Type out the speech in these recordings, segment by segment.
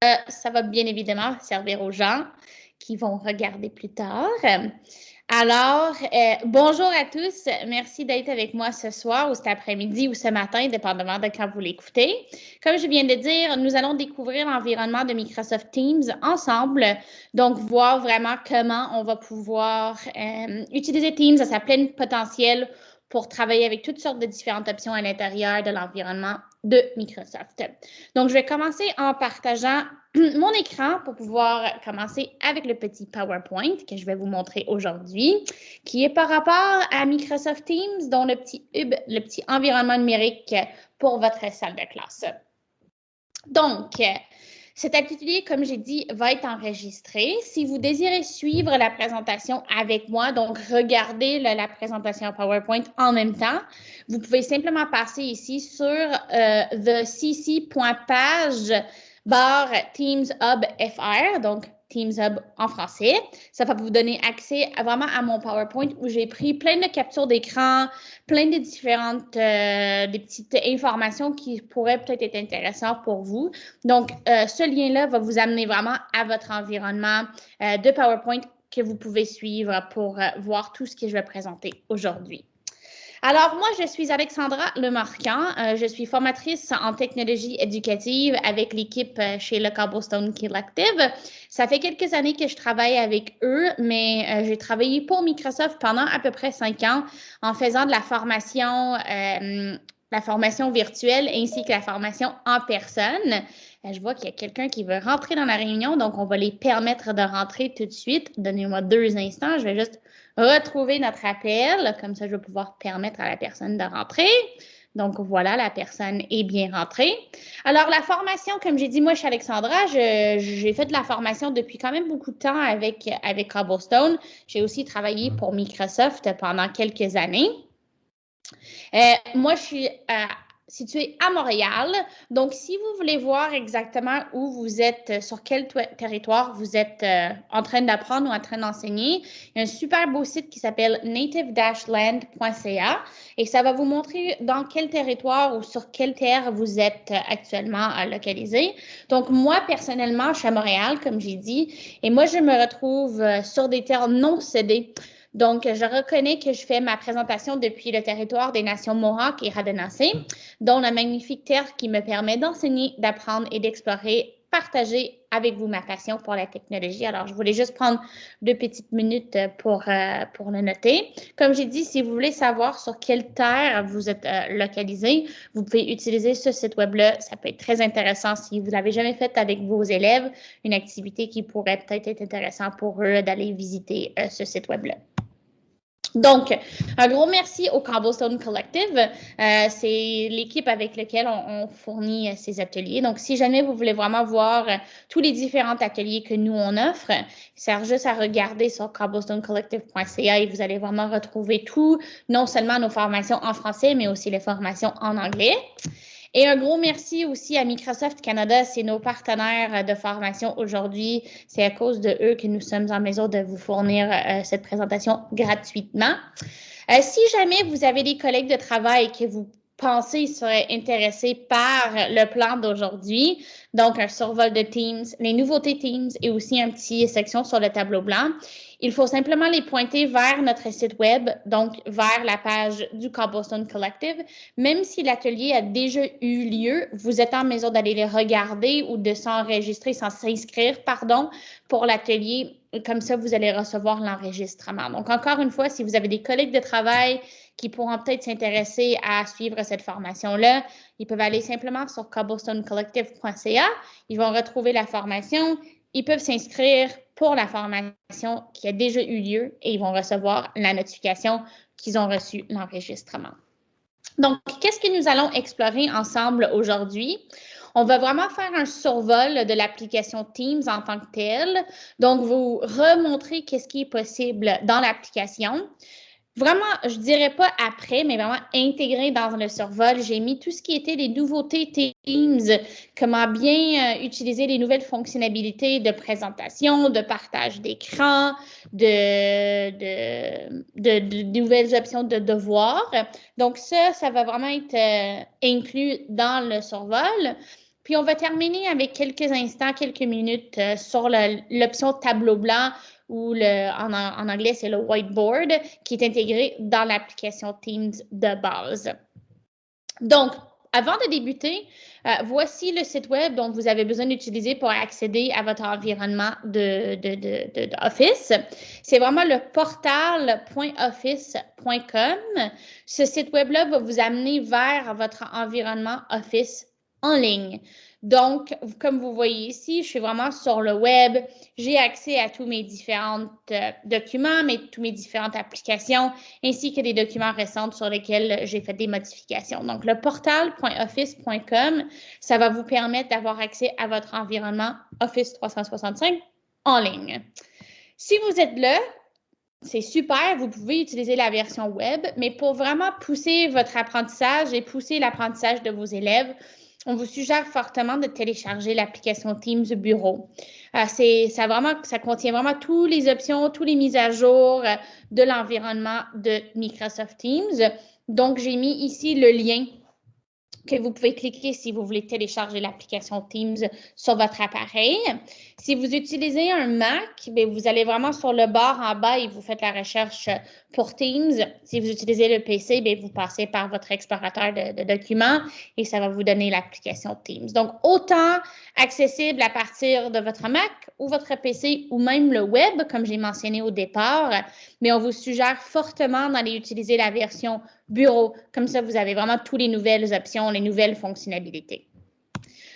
Ça va bien évidemment servir aux gens qui vont regarder plus tard. Alors, bonjour à tous. Merci d'être avec moi ce soir ou cet après-midi ou ce matin, dépendamment de quand vous l'écoutez. Comme je viens de dire, nous allons découvrir l'environnement de Microsoft Teams ensemble. Donc, voir vraiment comment on va pouvoir utiliser Teams à sa pleine potentiel pour travailler avec toutes sortes de différentes options à l'intérieur de l'environnement de Microsoft. Donc, je vais commencer en partageant mon écran pour pouvoir commencer avec le petit PowerPoint que je vais vous montrer aujourd'hui, qui est par rapport à Microsoft Teams, dont le petit hub, le petit environnement numérique pour votre salle de classe. Donc, cet atelier, comme j'ai dit, va être enregistré. Si vous désirez suivre la présentation avec moi, donc regardez la présentation PowerPoint en même temps, vous pouvez simplement passer ici sur thecc.page/Teams Hub FR, donc Teams Hub en français. Ça va vous donner accès vraiment à mon PowerPoint où j'ai pris plein de captures d'écran, plein de différentes des petites informations qui pourraient peut-être être intéressantes pour vous. Donc, ce lien-là va vous amener vraiment à votre environnement de PowerPoint que vous pouvez suivre pour voir tout ce que je vais présenter aujourd'hui. Alors, moi, je suis Alexandra Lemarquand. Je suis formatrice en technologie éducative avec l'équipe chez le Cobblestone Collective. Ça fait quelques années que je travaille avec eux, mais j'ai travaillé pour Microsoft pendant à peu près 5 ans en faisant de la formation virtuelle ainsi que la formation en personne. Je vois qu'il y a quelqu'un qui veut rentrer dans la réunion, donc on va les permettre de rentrer tout de suite. Donnez-moi 2 instants, je vais juste retrouver notre appel. Comme ça, je vais pouvoir permettre à la personne de rentrer. Donc, voilà, la personne est bien rentrée. Alors, la formation, comme j'ai dit, moi, je suis Alexandra. J'ai fait de la formation depuis quand même beaucoup de temps avec Cobblestone. J'ai aussi travaillé pour Microsoft pendant quelques années. Moi, je suis située à Montréal. Donc, si vous voulez voir exactement où vous êtes, sur quel territoire vous êtes en train d'apprendre ou en train d'enseigner, il y a un super beau site qui s'appelle native-land.ca et ça va vous montrer dans quel territoire ou sur quelle terre vous êtes actuellement localisé. Donc, moi, personnellement, je suis à Montréal, comme j'ai dit, et moi, je me retrouve sur des terres non cédées. Donc, je reconnais que je fais ma présentation depuis le territoire des nations Mohawk et Haudenosaunee, dont la magnifique terre qui me permet d'enseigner, d'apprendre et d'explorer, partager avec vous ma passion pour la technologie. Alors, je voulais juste prendre 2 petites minutes pour le noter. Comme j'ai dit, si vous voulez savoir sur quelle terre vous êtes localisé, vous pouvez utiliser ce site web-là. Ça peut être très intéressant si vous ne l'avez jamais fait avec vos élèves, une activité qui pourrait peut-être être intéressante pour eux d'aller visiter ce site web-là. Donc, un gros merci au Cobblestone Collective. C'est l'équipe avec laquelle on fournit ces ateliers. Donc, si jamais vous voulez vraiment voir tous les différents ateliers que nous, on offre, il sert juste à regarder sur cobblestonecollective.ca et vous allez vraiment retrouver tout, non seulement nos formations en français, mais aussi les formations en anglais. Et un gros merci aussi à Microsoft Canada, c'est nos partenaires de formation aujourd'hui. C'est à cause de eux que nous sommes en mesure de vous fournir cette présentation gratuitement. Si jamais vous avez des collègues de travail que vous pensez seraient intéressés par le plan d'aujourd'hui, donc un survol de Teams, les nouveautés Teams et aussi une petite section sur le tableau blanc, il faut simplement les pointer vers notre site web, donc vers la page du Cobblestone Collective. Même si l'atelier a déjà eu lieu, vous êtes en mesure d'aller les regarder ou de s'inscrire, pour l'atelier. Comme ça, vous allez recevoir l'enregistrement. Donc, encore une fois, si vous avez des collègues de travail qui pourront peut-être s'intéresser à suivre cette formation-là, ils peuvent aller simplement sur cobblestonecollective.ca. Ils vont retrouver la formation. Ils peuvent s'inscrire pour la formation qui a déjà eu lieu et ils vont recevoir la notification qu'ils ont reçu l'enregistrement. Donc, qu'est-ce que nous allons explorer ensemble aujourd'hui? On va vraiment faire un survol de l'application Teams en tant que telle. Donc, vous remontrer qu'est-ce qui est possible dans l'application. Vraiment, je ne dirais pas après, mais vraiment intégré dans le survol. J'ai mis tout ce qui était les nouveautés Teams, comment bien utiliser les nouvelles fonctionnalités de présentation, de partage d'écran, de nouvelles options de devoirs. Donc ça va vraiment être inclus dans le survol. Puis, on va terminer avec quelques instants, quelques minutes sur l'option tableau blanc ou en anglais, c'est le whiteboard qui est intégré dans l'application Teams de base. Donc, avant de débuter, voici le site web dont vous avez besoin d'utiliser pour accéder à votre environnement d'Office. C'est vraiment le portal.office.com. Ce site web-là va vous amener vers votre environnement Office en ligne. Donc, comme vous voyez ici, je suis vraiment sur le web. J'ai accès à tous mes différents documents, toutes mes différentes applications, ainsi que des documents récents sur lesquels j'ai fait des modifications. Donc, le portal.office.com, ça va vous permettre d'avoir accès à votre environnement Office 365 en ligne. Si vous êtes là, c'est super, vous pouvez utiliser la version web, mais pour vraiment pousser votre apprentissage et pousser l'apprentissage de vos élèves, on vous suggère fortement de télécharger l'application Teams Bureau. Ça contient vraiment toutes les options, toutes les mises à jour de l'environnement de Microsoft Teams. Donc, j'ai mis ici le lien que vous pouvez cliquer si vous voulez télécharger l'application Teams sur votre appareil. Si vous utilisez un Mac, bien, vous allez vraiment sur le bord en bas et vous faites la recherche pour Teams. Si vous utilisez le PC, bien, vous passez par votre explorateur de documents et ça va vous donner l'application Teams. Donc, autant accessible à partir de votre Mac ou votre PC ou même le web, comme j'ai mentionné au départ, mais on vous suggère fortement d'aller utiliser la version Bureau. Comme ça, vous avez vraiment toutes les nouvelles options, les nouvelles fonctionnalités.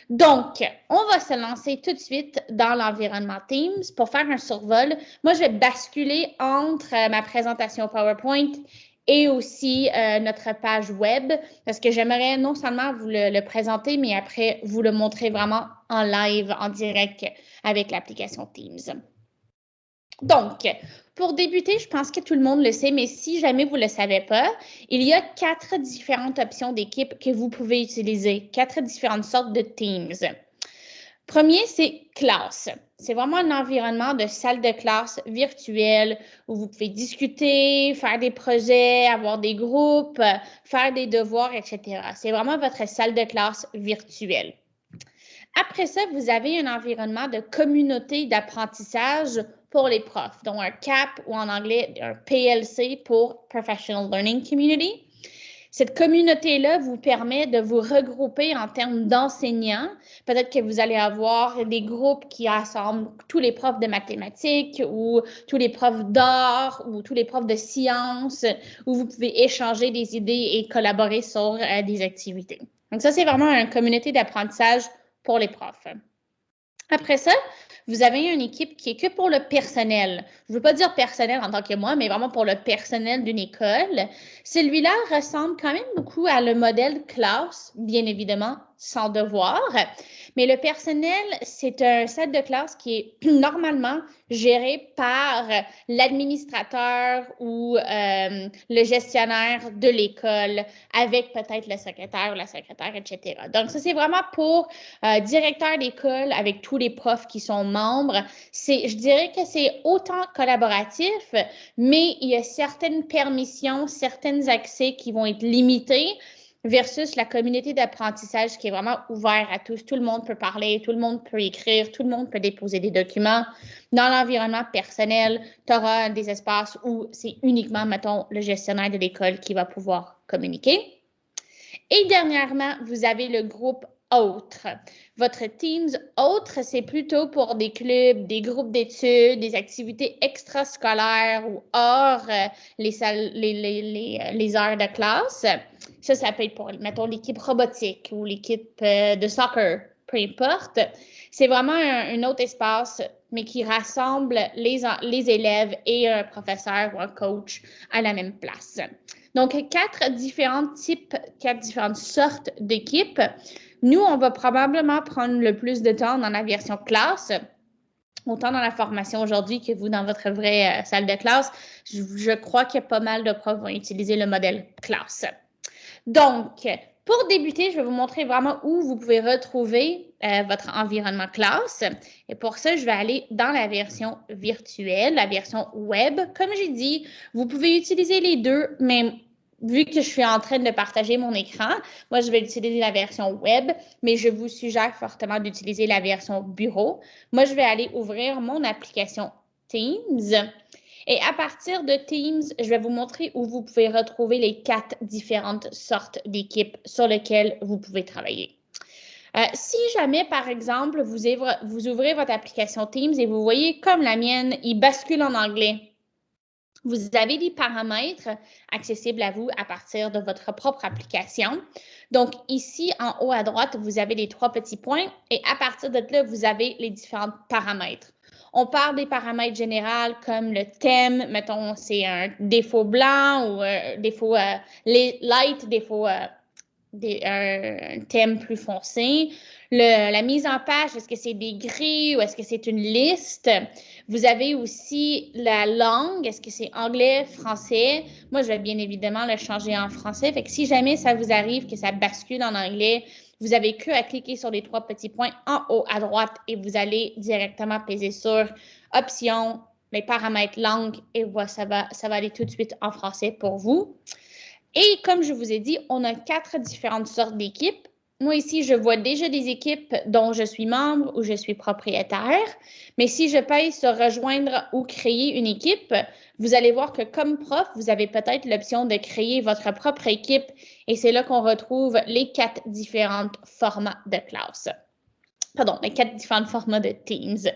Donc, on va se lancer tout de suite dans l'environnement Teams pour faire un survol. Moi, je vais basculer entre ma présentation PowerPoint et aussi notre page web parce que j'aimerais non seulement vous le présenter, mais après vous le montrer vraiment en live, en direct avec l'application Teams. Donc, pour débuter, je pense que tout le monde le sait, mais si jamais vous ne le savez pas, il y a 4 différentes options d'équipe que vous pouvez utiliser, 4 différentes sortes de Teams. Premier, c'est classe. C'est vraiment un environnement de salle de classe virtuelle où vous pouvez discuter, faire des projets, avoir des groupes, faire des devoirs, etc. C'est vraiment votre salle de classe virtuelle. Après ça, vous avez un environnement de communauté d'apprentissage pour les profs, donc un CAP ou en anglais un PLC pour Professional Learning Community. Cette communauté-là vous permet de vous regrouper en termes d'enseignants. Peut-être que vous allez avoir des groupes qui rassemblent tous les profs de mathématiques ou tous les profs d'art ou tous les profs de sciences où vous pouvez échanger des idées et collaborer sur des activités. Donc ça, c'est vraiment une communauté d'apprentissage pour les profs. Après ça, vous avez une équipe qui est que pour le personnel. Je ne veux pas dire personnel en tant que moi, mais vraiment pour le personnel d'une école. Celui-là ressemble quand même beaucoup à le modèle classe, bien évidemment, sans devoir. Mais le personnel, c'est un set de classe qui est normalement géré par l'administrateur ou le gestionnaire de l'école avec peut-être le secrétaire ou la secrétaire, etc. Donc, ça, c'est vraiment pour directeur d'école avec tous les profs qui sont membres. Je dirais que c'est autant collaboratif, mais il y a certaines permissions, certains accès qui vont être limités versus la communauté d'apprentissage qui est vraiment ouverte à tous. Tout le monde peut parler, tout le monde peut écrire, tout le monde peut déposer des documents. Dans l'environnement personnel, tu auras des espaces où c'est uniquement, mettons, le gestionnaire de l'école qui va pouvoir communiquer. Et dernièrement, vous avez le groupe autres. Votre Teams autres, c'est plutôt pour des clubs, des groupes d'études, des activités extrascolaires ou hors les heures de classe. Ça peut être pour, mettons, l'équipe robotique ou l'équipe de soccer, peu importe. C'est vraiment un autre espace, mais qui rassemble les élèves et un professeur ou un coach à la même place. Donc, 4 différentes sortes d'équipes. Nous, on va probablement prendre le plus de temps dans la version classe, autant dans la formation aujourd'hui que vous dans votre vraie salle de classe. Je crois qu'il y a pas mal de profs qui vont utiliser le modèle classe. Donc, pour débuter, je vais vous montrer vraiment où vous pouvez retrouver votre environnement classe. Et pour ça, je vais aller dans la version virtuelle, la version web. Comme j'ai dit, vous pouvez utiliser les deux, mais vu que je suis en train de partager mon écran, moi, je vais utiliser la version web, mais je vous suggère fortement d'utiliser la version bureau. Moi, je vais aller ouvrir mon application Teams. Et à partir de Teams, je vais vous montrer où vous pouvez retrouver les 4 différentes sortes d'équipes sur lesquelles vous pouvez travailler. Si jamais, par exemple, vous ouvrez votre application Teams et vous voyez comme la mienne, il bascule en anglais. Vous avez des paramètres accessibles à vous à partir de votre propre application. Donc, ici, en haut à droite, vous avez les 3 petits points et à partir de là, vous avez les différents paramètres. On parle des paramètres généraux comme le thème, mettons, c'est un défaut blanc ou un défaut light, défaut un thème plus foncé. La mise en page, est-ce que c'est des grilles ou est-ce que c'est une liste? Vous avez aussi la langue, est-ce que c'est anglais, français? Moi, je vais bien évidemment le changer en français. Fait que si jamais ça vous arrive que ça bascule en anglais, vous n'avez que à cliquer sur les 3 petits points en haut à droite et vous allez directement peser sur Options, les paramètres langue et voilà, ça va aller tout de suite en français pour vous. Et comme je vous ai dit, on a 4 différentes sortes d'équipes. Moi, ici, je vois déjà des équipes dont je suis membre ou je suis propriétaire. Mais si je pèse sur rejoindre ou créer une équipe, vous allez voir que comme prof, vous avez peut-être l'option de créer votre propre équipe. Et c'est là qu'on retrouve les 4 différents formats de classe. Pardon, les 4 différents formats de Teams.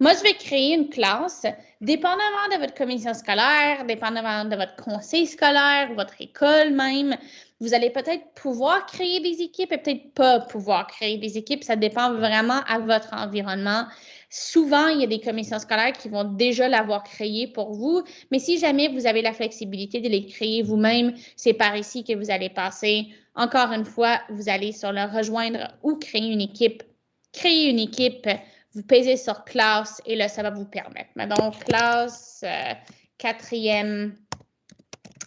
Moi, je vais créer une classe, dépendamment de votre commission scolaire, dépendamment de votre conseil scolaire, votre école même. Vous allez peut-être pouvoir créer des équipes et peut-être pas pouvoir créer des équipes. Ça dépend vraiment à votre environnement. Souvent, il y a des commissions scolaires qui vont déjà l'avoir créé pour vous, mais si jamais vous avez la flexibilité de les créer vous-même, c'est par ici que vous allez passer. Encore une fois, vous allez sur le rejoindre ou créer une équipe. Créer une équipe, vous pesez sur classe et là, ça va vous permettre. Donc, classe, 4e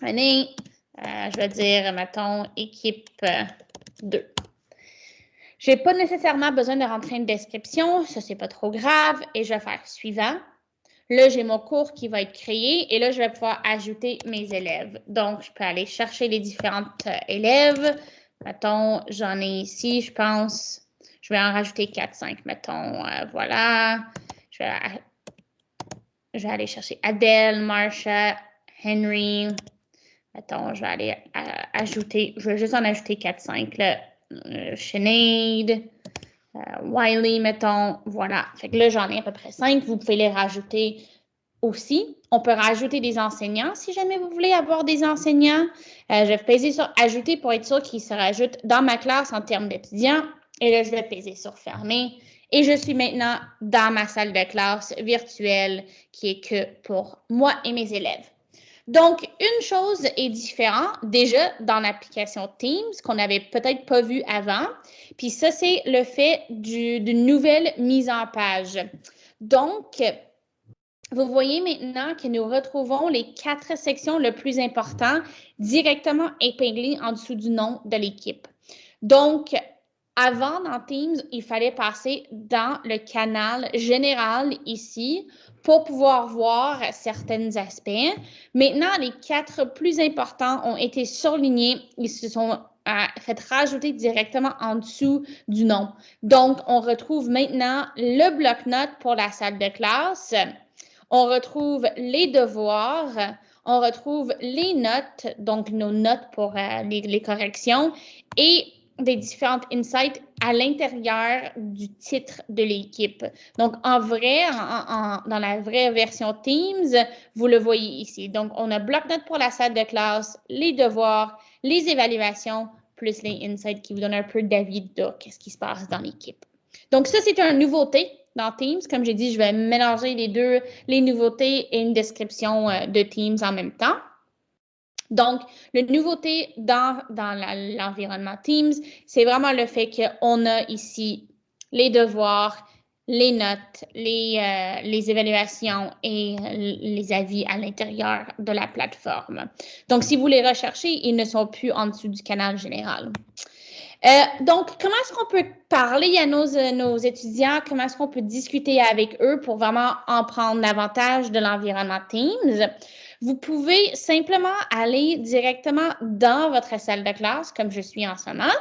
année, je vais dire, mettons, équipe 2. Je n'ai pas nécessairement besoin de rentrer une description, ça, c'est pas trop grave, et je vais faire suivant. Là, j'ai mon cours qui va être créé et là, je vais pouvoir ajouter mes élèves. Donc, je peux aller chercher les différentes élèves. Mettons, j'en ai ici, je pense, je vais en rajouter 4-5, mettons, voilà. Je vais aller chercher Adèle, Marsha, Henry. Mettons, je vais aller ajouter, je vais juste en ajouter 4-5, là. Sinead, Wiley, mettons, voilà. Fait que là, j'en ai à peu près 5. Vous pouvez les rajouter aussi. On peut rajouter des enseignants si jamais vous voulez avoir des enseignants. Je vais peser sur Ajouter pour être sûr qu'ils se rajoutent dans ma classe en termes d'étudiants. Et là, je vais peser sur Fermer. Et je suis maintenant dans ma salle de classe virtuelle qui est que pour moi et mes élèves. Donc, une chose est différente déjà dans l'application Teams qu'on n'avait peut-être pas vu avant. Puis ça, c'est le fait d'une nouvelle mise en page. Donc, vous voyez maintenant que nous retrouvons les 4 sections les plus importantes directement épinglées en dessous du nom de l'équipe. Donc, avant, dans Teams, il fallait passer dans le canal général ici pour pouvoir voir certains aspects. Maintenant, les 4 plus importants ont été surlignés. Ils se sont fait rajouter directement en dessous du nom. Donc, on retrouve maintenant le bloc-notes pour la salle de classe. On retrouve les devoirs. On retrouve les notes, donc nos notes pour les corrections et des différentes insights à l'intérieur du titre de l'équipe. Donc, en vrai, dans la vraie version Teams, vous le voyez ici. Donc, on a bloc-notes pour la salle de classe, les devoirs, les évaluations, plus les insights qui vous donnent un peu d'avis de qu'est-ce qui se passe dans l'équipe. Donc, ça, c'est une nouveauté dans Teams. Comme j'ai dit, je vais mélanger les deux, les nouveautés et une description de Teams en même temps. Donc, la nouveauté dans l'environnement Teams, c'est vraiment le fait qu'on a ici les devoirs, les notes, les évaluations et les avis à l'intérieur de la plateforme. Donc, si vous les recherchez, ils ne sont plus en dessous du canal général. Donc, comment est-ce qu'on peut parler à nos étudiants? Comment est-ce qu'on peut discuter avec eux pour vraiment en prendre davantage de l'environnement Teams? Vous pouvez simplement aller directement dans votre salle de classe, comme je suis en ce moment.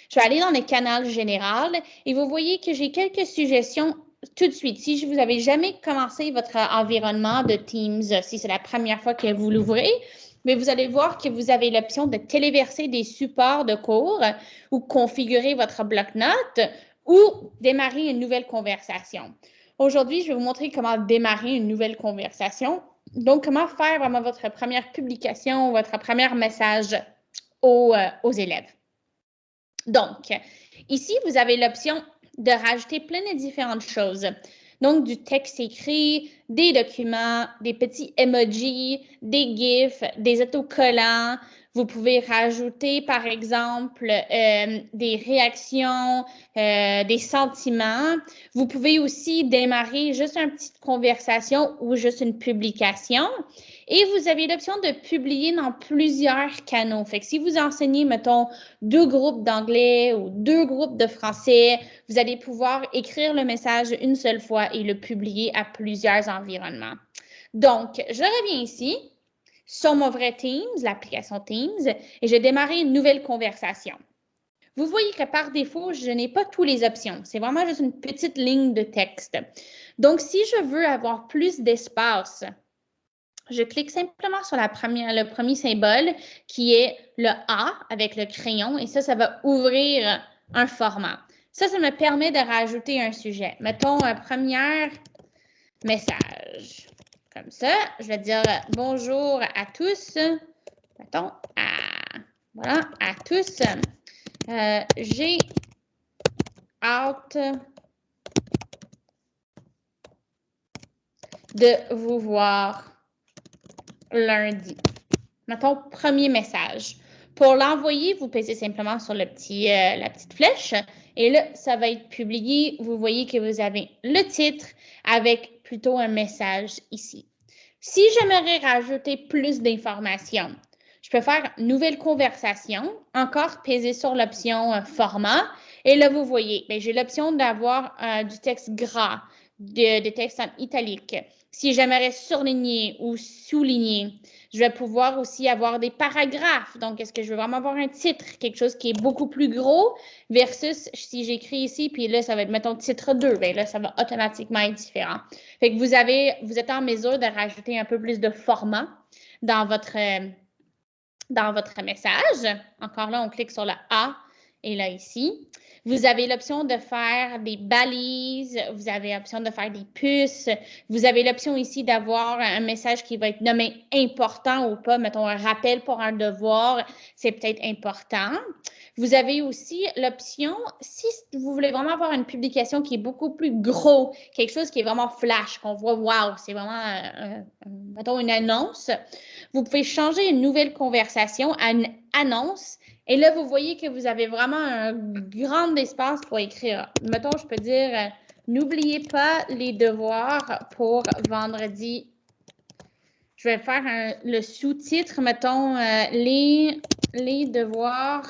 Je vais aller dans le canal général et vous voyez que j'ai quelques suggestions tout de suite. Si vous n'avez jamais commencé votre environnement de Teams, si c'est la première fois que vous l'ouvrez, mais vous allez voir que vous avez l'option de téléverser des supports de cours ou configurer votre bloc-notes ou démarrer une nouvelle conversation. Aujourd'hui, je vais vous montrer comment démarrer une nouvelle conversation. Donc, comment faire vraiment votre première publication, votre premier message aux élèves. Donc, ici, vous avez l'option de rajouter plein de différentes choses. Donc, du texte écrit, des documents, des petits emojis, des GIFs, des autocollants. Vous pouvez rajouter, par exemple, des réactions, des sentiments. Vous pouvez aussi démarrer juste une petite conversation ou juste une publication. Et vous avez l'option de publier dans plusieurs canaux. Fait que si vous enseignez, mettons, 2 groupes d'anglais ou 2 groupes de français, vous allez pouvoir écrire le message une seule fois et le publier à plusieurs environnements. Donc, je reviens ici sur mon vrai Teams, l'application Teams, et je vais démarrer une nouvelle conversation. Vous voyez que par défaut, je n'ai pas toutes les options. C'est vraiment juste une petite ligne de texte. Donc, si je veux avoir plus d'espace, je clique simplement sur le premier symbole qui est le A avec le crayon et ça va ouvrir un format. Ça me permet de rajouter un sujet. Mettons un premier message. Comme ça, je vais dire bonjour à tous. Mettons voilà, à tous. J'ai hâte de vous voir lundi. Mettons, premier message. Pour l'envoyer, vous pesez simplement sur la petite flèche et là, ça va être publié. Vous voyez que vous avez le titre avec plutôt un message ici. Si j'aimerais rajouter plus d'informations, je peux faire nouvelle conversation, encore peser sur l'option format et là, vous voyez, j'ai l'option d'avoir du texte gras, de texte en italique. Si j'aimerais surligner ou souligner, je vais pouvoir aussi avoir des paragraphes. Donc, est-ce que je veux vraiment avoir un titre, quelque chose qui est beaucoup plus gros versus si j'écris ici, puis là, ça va être, mettons, titre 2. Bien là, ça va automatiquement être différent. Fait que vous êtes en mesure de rajouter un peu plus de format dans votre message. Encore là, on clique sur le A et là, ici. Vous avez l'option de faire des balises, vous avez l'option de faire des puces, vous avez l'option ici d'avoir un message qui va être nommé important ou pas, mettons un rappel pour un devoir, c'est peut-être important. Vous avez aussi l'option, si vous voulez vraiment avoir une publication qui est beaucoup plus gros, quelque chose qui est vraiment flash, qu'on voit, wow, c'est vraiment, mettons, une annonce, vous pouvez changer une nouvelle conversation à une annonce. Et là, vous voyez que vous avez vraiment un grand espace pour écrire. Mettons, je peux dire, n'oubliez pas les devoirs pour vendredi. Je vais faire le sous-titre, mettons, les devoirs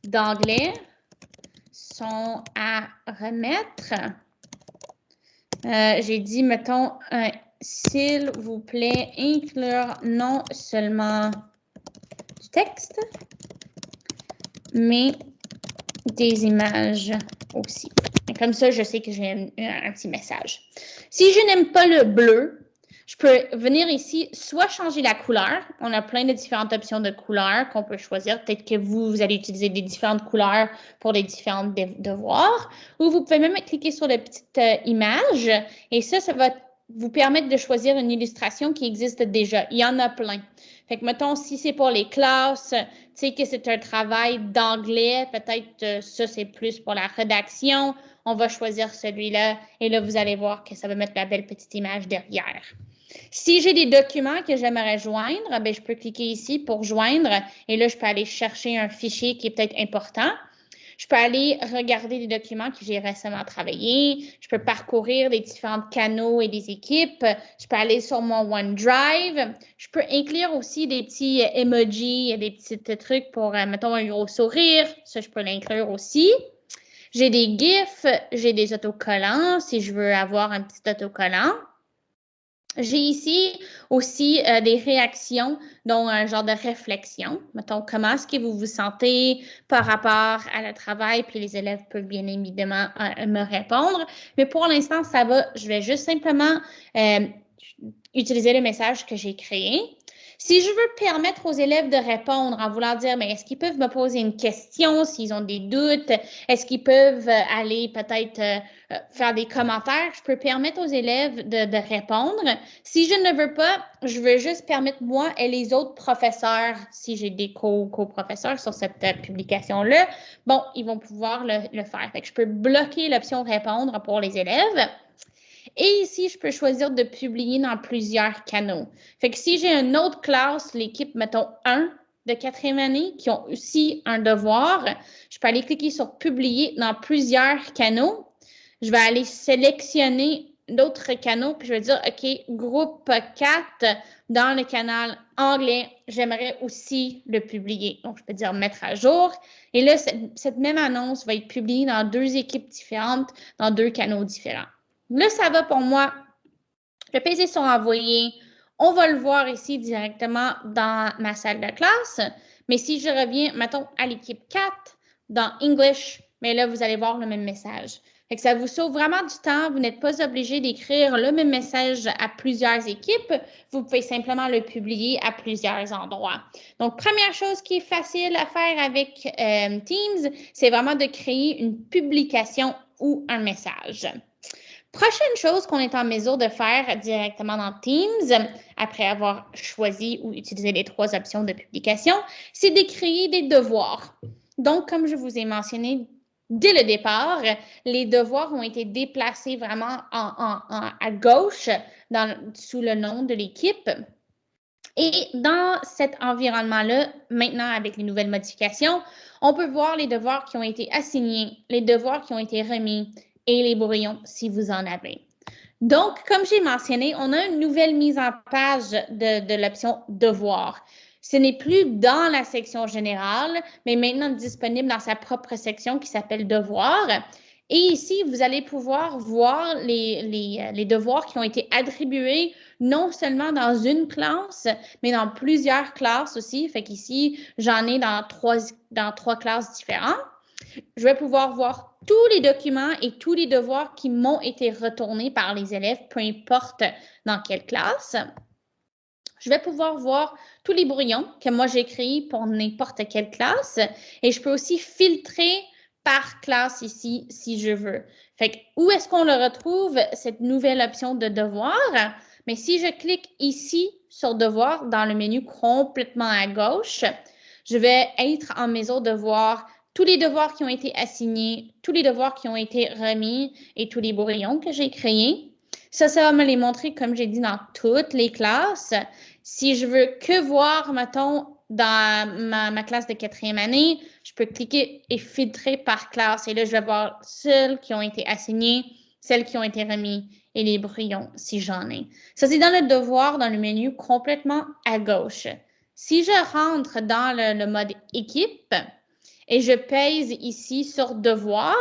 d'anglais sont à remettre. J'ai dit, mettons, s'il vous plaît, inclure non seulement du texte, mais des images aussi. Et comme ça, je sais que j'ai un petit message. Si je n'aime pas le bleu, je peux venir ici, soit changer la couleur. On a plein de différentes options de couleurs qu'on peut choisir. Peut-être que vous allez utiliser des différentes couleurs pour les différents devoirs. Ou vous pouvez même cliquer sur la petite image. Et ça va vous permettre de choisir une illustration qui existe déjà. Il y en a plein. Fait que, mettons, si c'est pour les classes, tu sais que c'est un travail d'anglais, peut-être ça, c'est plus pour la rédaction. On va choisir celui-là. Et là, vous allez voir que ça va mettre la belle petite image derrière. Si j'ai des documents que j'aimerais joindre, bien, je peux cliquer ici pour joindre et là, je peux aller chercher un fichier qui est peut-être important. Je peux aller regarder des documents que j'ai récemment travaillés. Je peux parcourir les différents canaux et des équipes. Je peux aller sur mon OneDrive. Je peux inclure aussi des petits emojis, des petits trucs pour, mettons, un gros sourire. Ça, je peux l'inclure aussi. J'ai des GIFs, j'ai des autocollants si je veux avoir un petit autocollant. J'ai ici aussi des réactions, donc un genre de réflexion. Mettons, comment est-ce que vous vous sentez par rapport à le travail, puis les élèves peuvent bien évidemment me répondre. Mais pour l'instant, ça va. Je vais juste simplement utiliser le message que j'ai créé. Si je veux permettre aux élèves de répondre en voulant dire, mais est-ce qu'ils peuvent me poser une question s'ils ont des doutes? Est-ce qu'ils peuvent aller peut-être faire des commentaires? Je peux permettre aux élèves de répondre. Si je ne veux pas, je veux juste permettre moi et les autres professeurs, si j'ai des co-professeurs sur cette publication-là, bon, ils vont pouvoir le faire. Fait que je peux bloquer l'option répondre pour les élèves. Et ici, je peux choisir de publier dans plusieurs canaux. Fait que si j'ai une autre classe, l'équipe, mettons 1 de 4e année, qui ont aussi un devoir, je peux aller cliquer sur publier dans plusieurs canaux. Je vais aller sélectionner d'autres canaux, puis je vais dire, OK, groupe 4, dans le canal anglais, j'aimerais aussi le publier. Donc, je peux dire mettre à jour. Et là, cette même annonce va être publiée dans 2 équipes différentes, dans 2 canaux différents. Là, ça va pour moi. Je vais peser sur envoyer. On va le voir ici directement dans ma salle de classe. Mais si je reviens, mettons, à l'équipe 4, dans English, mais là, vous allez voir le même message. Fait que ça vous sauve vraiment du temps. Vous n'êtes pas obligé d'écrire le même message à plusieurs équipes. Vous pouvez simplement le publier à plusieurs endroits. Donc, première chose qui est facile à faire avec Teams, c'est vraiment de créer une publication ou un message. Prochaine chose qu'on est en mesure de faire directement dans Teams, après avoir choisi ou utilisé les 3 options de publication, c'est de créer des devoirs. Donc, comme je vous ai mentionné dès le départ, les devoirs ont été déplacés vraiment à gauche sous le nom de l'équipe. Et dans cet environnement-là, maintenant avec les nouvelles modifications, on peut voir les devoirs qui ont été assignés, les devoirs qui ont été remis et les brouillons si vous en avez. Donc, comme j'ai mentionné, on a une nouvelle mise en page de l'option devoir. Ce n'est plus dans la section générale, mais maintenant disponible dans sa propre section qui s'appelle devoir. Et ici, vous allez pouvoir voir les devoirs qui ont été attribués non seulement dans une classe, mais dans plusieurs classes aussi. Fait qu'ici, j'en ai dans trois classes différentes. Je vais pouvoir voir tous les documents et tous les devoirs qui m'ont été retournés par les élèves, peu importe dans quelle classe. Je vais pouvoir voir tous les brouillons que moi j'ai créés pour n'importe quelle classe. Et je peux aussi filtrer par classe ici, si je veux. Fait que, où est-ce qu'on le retrouve, cette nouvelle option de devoir? Mais si je clique ici sur devoir dans le menu complètement à gauche, je vais être en mesure de voir tous les devoirs qui ont été assignés, tous les devoirs qui ont été remis et tous les brouillons que j'ai créés. Ça va me les montrer, comme j'ai dit, dans toutes les classes. Si je veux que voir, mettons, dans ma classe de 4e année, je peux cliquer et filtrer par classe. Et là, je vais voir celles qui ont été assignées, celles qui ont été remises et les brouillons, si j'en ai. Ça, c'est dans le devoir, dans le menu complètement à gauche. Si je rentre dans le mode équipe et je pèse ici sur devoir,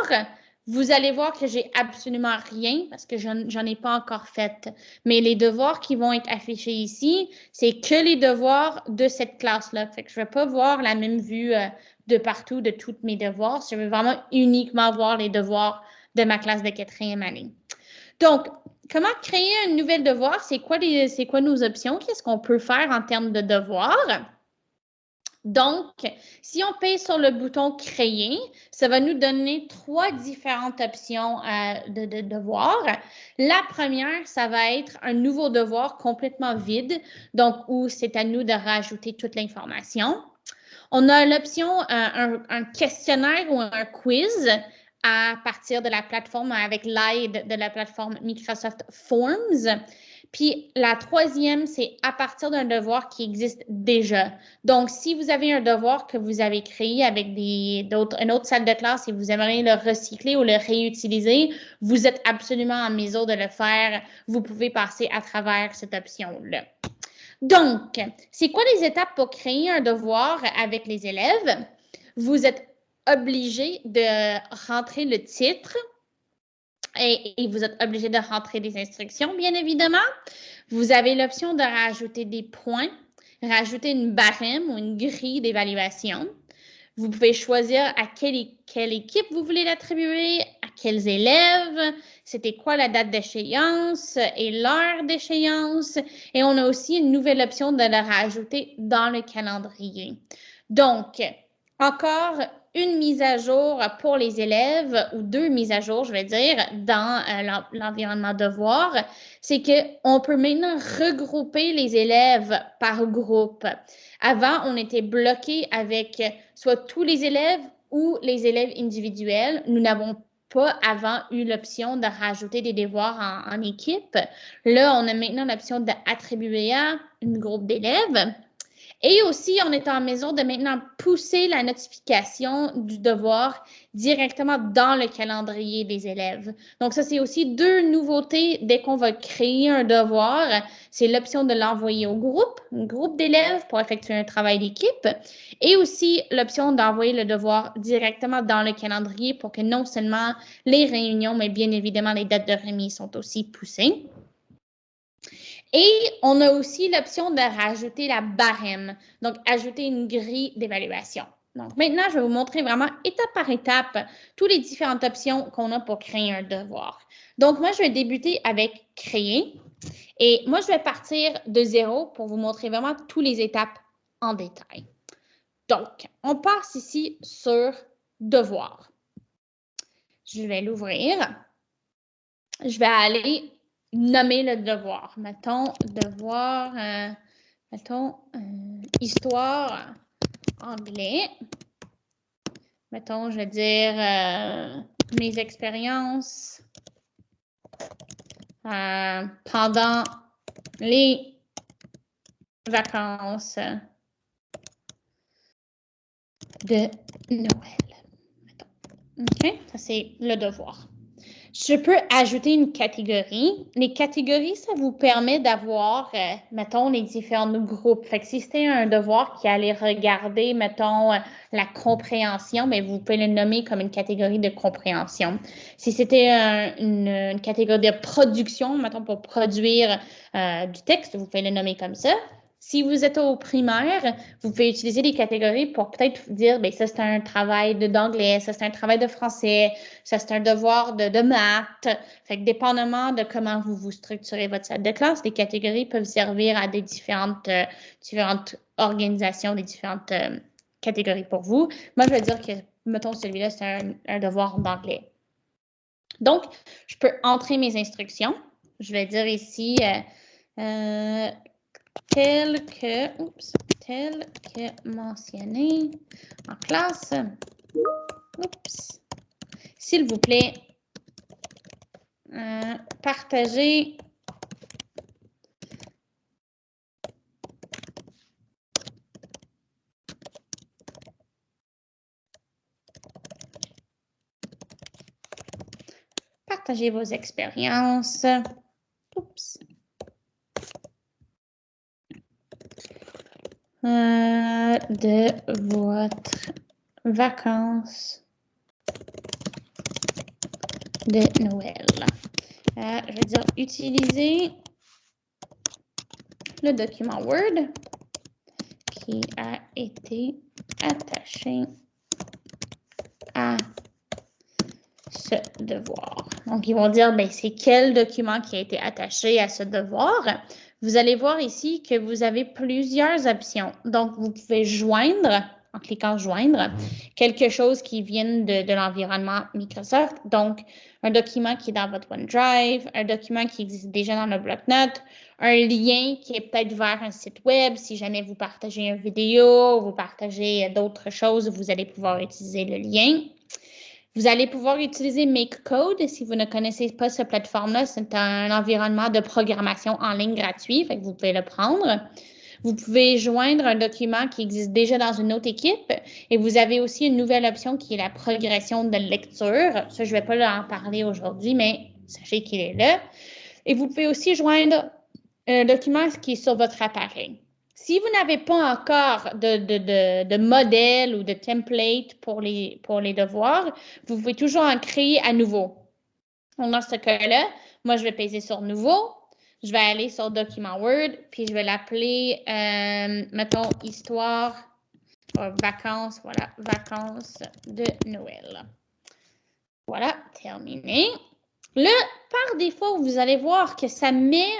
vous allez voir que j'ai absolument rien parce que j'en ai pas encore fait. Mais les devoirs qui vont être affichés ici, c'est que les devoirs de cette classe-là. Fait que je vais pas voir la même vue de partout de tous mes devoirs. Je vais vraiment uniquement voir les devoirs de ma classe de 4e année. Donc, comment créer un nouvel devoir? C'est quoi nos options? Qu'est-ce qu'on peut faire en termes de devoirs? Donc, si on pèse sur le bouton « Créer », ça va nous donner 3 différentes options de devoirs. La première, ça va être un nouveau devoir complètement vide, donc où c'est à nous de rajouter toute l'information. On a l'option un questionnaire ou un quiz à partir de la plateforme avec l'aide de la plateforme Microsoft Forms. Puis la troisième, c'est à partir d'un devoir qui existe déjà. Donc, si vous avez un devoir que vous avez créé avec une autre salle de classe et vous aimeriez le recycler ou le réutiliser, vous êtes absolument en mesure de le faire. Vous pouvez passer à travers cette option-là. Donc, c'est quoi les étapes pour créer un devoir avec les élèves? Vous êtes obligé de rentrer le titre et vous êtes obligé de rentrer des instructions, bien évidemment. Vous avez l'option de rajouter des points, rajouter une barème ou une grille d'évaluation. Vous pouvez choisir à quelle équipe vous voulez l'attribuer, à quels élèves, c'était quoi la date d'échéance et l'heure d'échéance. Et on a aussi une nouvelle option de le rajouter dans le calendrier. Donc, encore une mise à jour pour les élèves ou deux mises à jour, je vais dire, dans l'environnement devoir, c'est qu'on peut maintenant regrouper les élèves par groupe. Avant, on était bloqué avec soit tous les élèves ou les élèves individuels. Nous n'avons pas avant eu l'option de rajouter des devoirs en équipe. Là, on a maintenant l'option d'attribuer à un groupe d'élèves. Et aussi, on est en mesure de maintenant pousser la notification du devoir directement dans le calendrier des élèves. Donc, ça, c'est aussi deux nouveautés dès qu'on va créer un devoir. C'est l'option de l'envoyer au groupe, un groupe d'élèves pour effectuer un travail d'équipe, et aussi l'option d'envoyer le devoir directement dans le calendrier pour que non seulement les réunions, mais bien évidemment les dates de remise sont aussi poussées. Et on a aussi l'option de rajouter la barème, donc ajouter une grille d'évaluation. Donc maintenant, je vais vous montrer vraiment étape par étape toutes les différentes options qu'on a pour créer un devoir. Donc moi, je vais débuter avec créer et moi, je vais partir de zéro pour vous montrer vraiment toutes les étapes en détail. Donc, on passe ici sur devoir. Je vais l'ouvrir. Je vais aller nommer le devoir. Mettons, devoir, histoire anglais. Mettons, je vais dire mes expériences pendant les vacances de Noël. Mettons. OK? Ça, c'est le devoir. Je peux ajouter une catégorie. Les catégories, ça vous permet d'avoir, mettons, les différents groupes. Fait que si c'était un devoir qui allait regarder, mettons, la compréhension, bien, vous pouvez le nommer comme une catégorie de compréhension. Si c'était une catégorie de production, mettons, pour produire du texte, vous pouvez le nommer comme ça. Si vous êtes au primaire, vous pouvez utiliser les catégories pour peut-être dire, bien, ça, c'est un travail d'anglais, ça, c'est un travail de français, ça, c'est un devoir de maths. Fait que dépendamment de comment vous structurez votre salle de classe, les catégories peuvent servir à des différentes organisations, des différentes catégories pour vous. Moi, je vais dire que, mettons, celui-là, c'est un devoir d'anglais. Donc, je peux entrer mes instructions. Je vais dire ici... tel que mentionné en classe. Oups. S'il vous plaît, partagez vos expériences. Oups. De votre vacances de Noël. Je vais dire utiliser le document Word qui a été attaché à ce devoir. Donc, ils vont dire, ben, c'est quel document qui a été attaché à ce devoir. Vous allez voir ici que vous avez plusieurs options. Donc, vous pouvez joindre, en cliquant joindre, quelque chose qui vienne de l'environnement Microsoft. Donc, un document qui est dans votre OneDrive, un document qui existe déjà dans le bloc-notes, un lien qui est peut-être vers un site web. Si jamais vous partagez une vidéo, vous partagez d'autres choses, vous allez pouvoir utiliser le lien. Vous allez pouvoir utiliser MakeCode. Si vous ne connaissez pas cette plateforme-là, c'est un environnement de programmation en ligne gratuit, fait que vous pouvez le prendre. Vous pouvez joindre un document qui existe déjà dans une autre équipe et vous avez aussi une nouvelle option qui est la progression de lecture. Ça, je ne vais pas en parler aujourd'hui, mais sachez qu'il est là. Et vous pouvez aussi joindre un document qui est sur votre appareil. Si vous n'avez pas encore de modèle ou de template pour les devoirs, vous pouvez toujours en créer à nouveau. Donc, dans ce cas-là, moi, je vais peser sur « Nouveau ». Je vais aller sur « Document Word », puis je vais l'appeler, mettons, « Histoire vacances », voilà, « Vacances de Noël ». Voilà, terminé. Là, par défaut, vous allez voir que ça met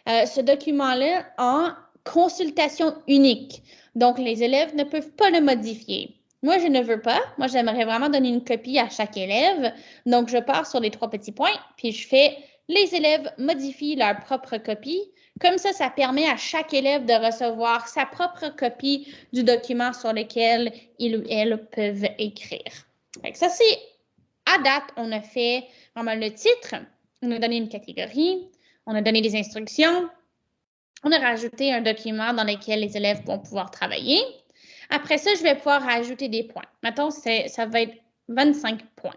ce document-là en consultation unique. Donc, les élèves ne peuvent pas le modifier. Moi, je ne veux pas. Moi, j'aimerais vraiment donner une copie à chaque élève. Donc, je pars sur les 3 petits points, puis je fais « Les élèves modifient leur propre copie ». Comme ça permet à chaque élève de recevoir sa propre copie du document sur lequel ils ou elles peuvent écrire. Donc, ça, c'est à date, on a fait vraiment le titre, on a donné une catégorie, on a donné des instructions, on a rajouté un document dans lequel les élèves vont pouvoir travailler. Après ça, je vais pouvoir rajouter des points. Mettons, ça va être 25 points.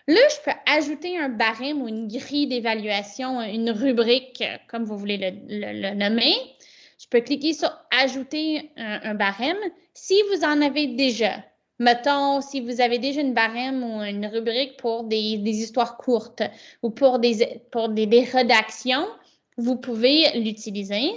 Là, je peux ajouter un barème ou une grille d'évaluation, une rubrique, comme vous voulez le nommer. Je peux cliquer sur « Ajouter un barème ». Si vous en avez déjà, mettons, si vous avez déjà une barème ou une rubrique pour des histoires courtes ou pour des rédactions, vous pouvez l'utiliser.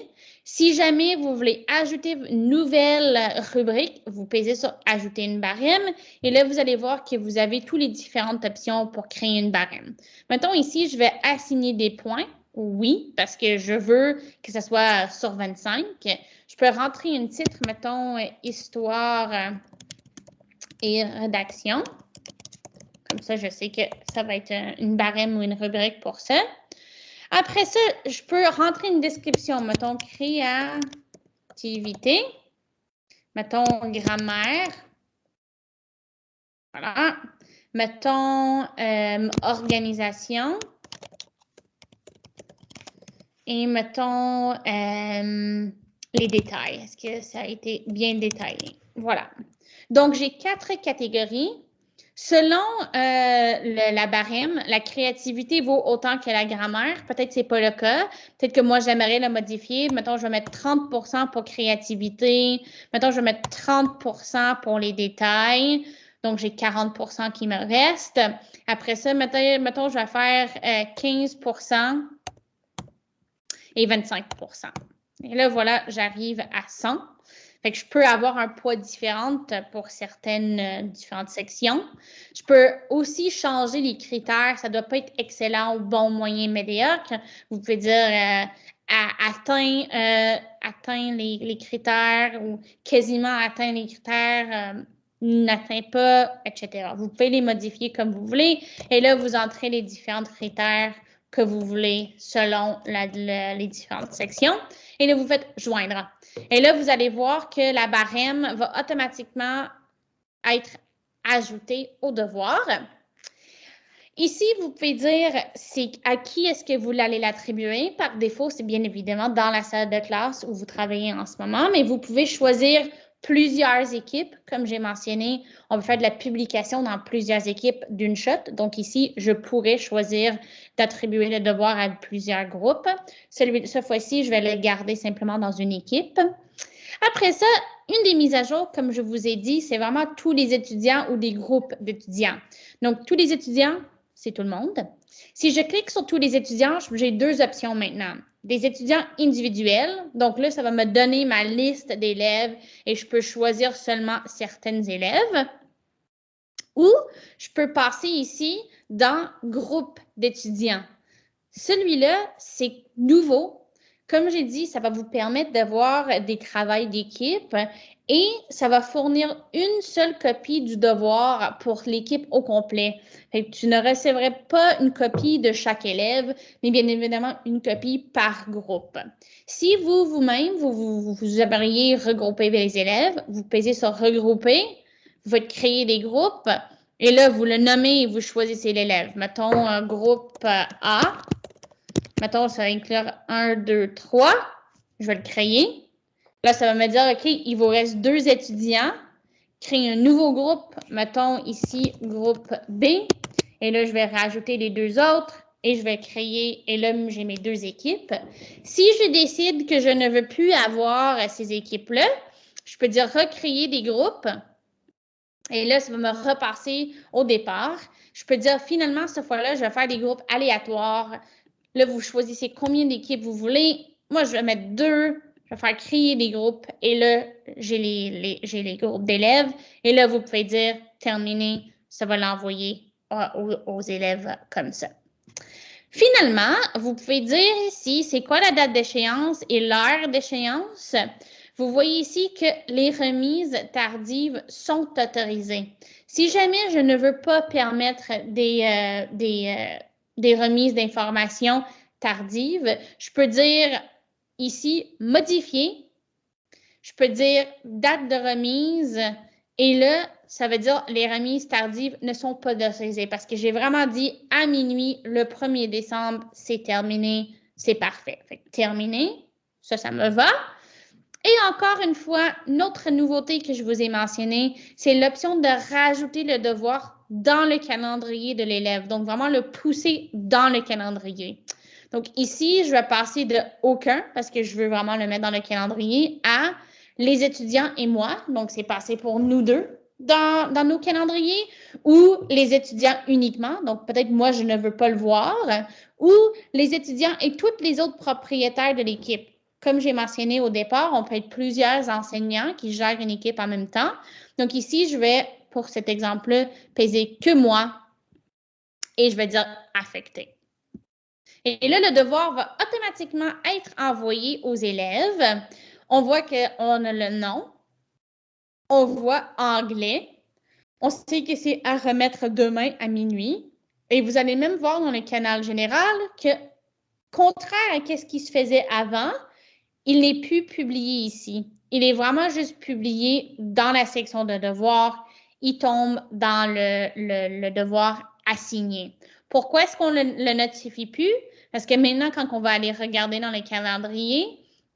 Si jamais vous voulez ajouter une nouvelle rubrique, vous pesez sur « Ajouter une barème » et là, vous allez voir que vous avez toutes les différentes options pour créer une barème. Mettons ici, je vais assigner des points. Oui, parce que je veux que ce soit sur 25. Je peux rentrer une titre, mettons, Histoire et rédaction. Comme ça, je sais que ça va être une barème ou une rubrique pour ça. Après ça, je peux rentrer une description. Mettons, créativité. Mettons, grammaire. Voilà. Mettons, organisation. Et mettons, les détails. Est-ce que ça a été bien détaillé? Voilà. Donc, j'ai 4 catégories. Selon la barème, la créativité vaut autant que la grammaire. Peut-être que ce n'est pas le cas. Peut-être que moi, j'aimerais le modifier. Mettons, je vais mettre 30 pour créativité. Mettons, je vais mettre 30 pour les détails. Donc, j'ai 40 qui me reste. Après ça, mettons, je vais faire 15 et 25 Et là, voilà, j'arrive à 100. Fait que je peux avoir un poids différent pour certaines différentes sections. Je peux aussi changer les critères. Ça ne doit pas être excellent ou bon, moyen, médiocre. Vous pouvez dire atteint les critères ou quasiment atteint les critères, n'atteint pas, etc. Vous pouvez les modifier comme vous voulez. Et là, vous entrez les différents critères que vous voulez selon les différentes sections. Et là, vous faites « Joindre ». Et là, vous allez voir que la barème va automatiquement être ajoutée au devoir. Ici, vous pouvez dire à qui est-ce que vous allez l'attribuer. Par défaut, c'est bien évidemment dans la salle de classe où vous travaillez en ce moment, mais vous pouvez choisir plusieurs équipes. Comme j'ai mentionné, on peut faire de la publication dans plusieurs équipes d'une shot. Donc ici, je pourrais choisir d'attribuer le devoir à plusieurs groupes. Cette fois-ci, je vais le garder simplement dans une équipe. Après ça, une des mises à jour, comme je vous ai dit, c'est vraiment tous les étudiants ou des groupes d'étudiants. Donc, tous les étudiants, c'est tout le monde. Si je clique sur tous les étudiants, j'ai 2 options maintenant. Des étudiants individuels. Donc là, ça va me donner ma liste d'élèves et je peux choisir seulement certaines élèves. Ou je peux passer ici dans groupe d'étudiants. Celui-là, c'est nouveau. Comme j'ai dit, ça va vous permettre d'avoir des travails d'équipe et ça va fournir une seule copie du devoir pour l'équipe au complet. Fait que tu ne recevrais pas une copie de chaque élève, mais bien évidemment une copie par groupe. Si vous-même, vous aimeriez regrouper les élèves, vous pesez sur « Regrouper », vous faites créer des groupes. Et là, vous le nommez et vous choisissez l'élève. Mettons groupe A. Mettons, ça va inclure 1, 2, 3. Je vais le créer. Là, ça va me dire, OK, il vous reste 2 étudiants. Créer un nouveau groupe. Mettons ici groupe B. Et là, je vais rajouter les 2 autres. Et je vais créer, et là, j'ai mes 2 équipes. Si je décide que je ne veux plus avoir ces équipes-là, je peux dire recréer des groupes. Et là, ça va me repasser au départ. Je peux dire finalement, cette fois-là, je vais faire des groupes aléatoires. Là, vous choisissez combien d'équipes vous voulez. Moi, je vais mettre 2. Je vais faire créer des groupes. Et là, j'ai les groupes d'élèves. Et là, vous pouvez dire terminer. Ça va l'envoyer aux élèves comme ça. Finalement, vous pouvez dire ici, c'est quoi la date d'échéance et l'heure d'échéance. Vous voyez ici que les remises tardives sont autorisées. Si jamais je ne veux pas permettre des remises d'informations tardives, je peux dire ici modifier. Je peux dire date de remise et là, ça veut dire les remises tardives ne sont pas autorisées parce que j'ai vraiment dit à minuit, le 1er décembre, c'est terminé, c'est parfait. Fait que terminé, ça me va. Et encore une fois, notre nouveauté que je vous ai mentionnée, c'est l'option de rajouter le devoir dans le calendrier de l'élève. Donc, vraiment le pousser dans le calendrier. Donc, ici, je vais passer de aucun, parce que je veux vraiment le mettre dans le calendrier, à les étudiants et moi. Donc, c'est passé pour nous deux dans nos calendriers, ou les étudiants uniquement. Donc, peut-être moi, je ne veux pas le voir, ou les étudiants et tous les autres propriétaires de l'équipe. Comme j'ai mentionné au départ, on peut être plusieurs enseignants qui gèrent une équipe en même temps. Donc ici, je vais, pour cet exemple-là, peser que moi et je vais dire affecté. Et là, le devoir va automatiquement être envoyé aux élèves. On voit qu'on a le nom. On voit anglais. On sait que c'est à remettre demain à minuit. Et vous allez même voir dans le canal général que, contraire à ce qui se faisait avant, il n'est plus publié ici. Il est vraiment juste publié dans la section de devoirs. Il tombe dans le devoir assigné. Pourquoi est-ce qu'on le notifie plus? Parce que maintenant, quand on va aller regarder dans les calendriers,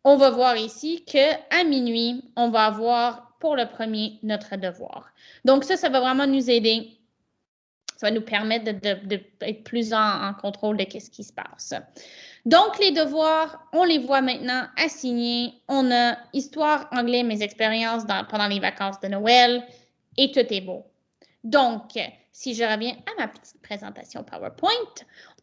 on va voir ici qu'à minuit, on va avoir pour le premier notre devoir. Donc ça va vraiment nous aider. Ça va nous permettre d'être plus en contrôle de ce qui se passe. Donc, les devoirs, on les voit maintenant assignés. On a histoire, anglais, mes expériences pendant les vacances de Noël et tout est beau. Donc, si je reviens à ma petite présentation PowerPoint,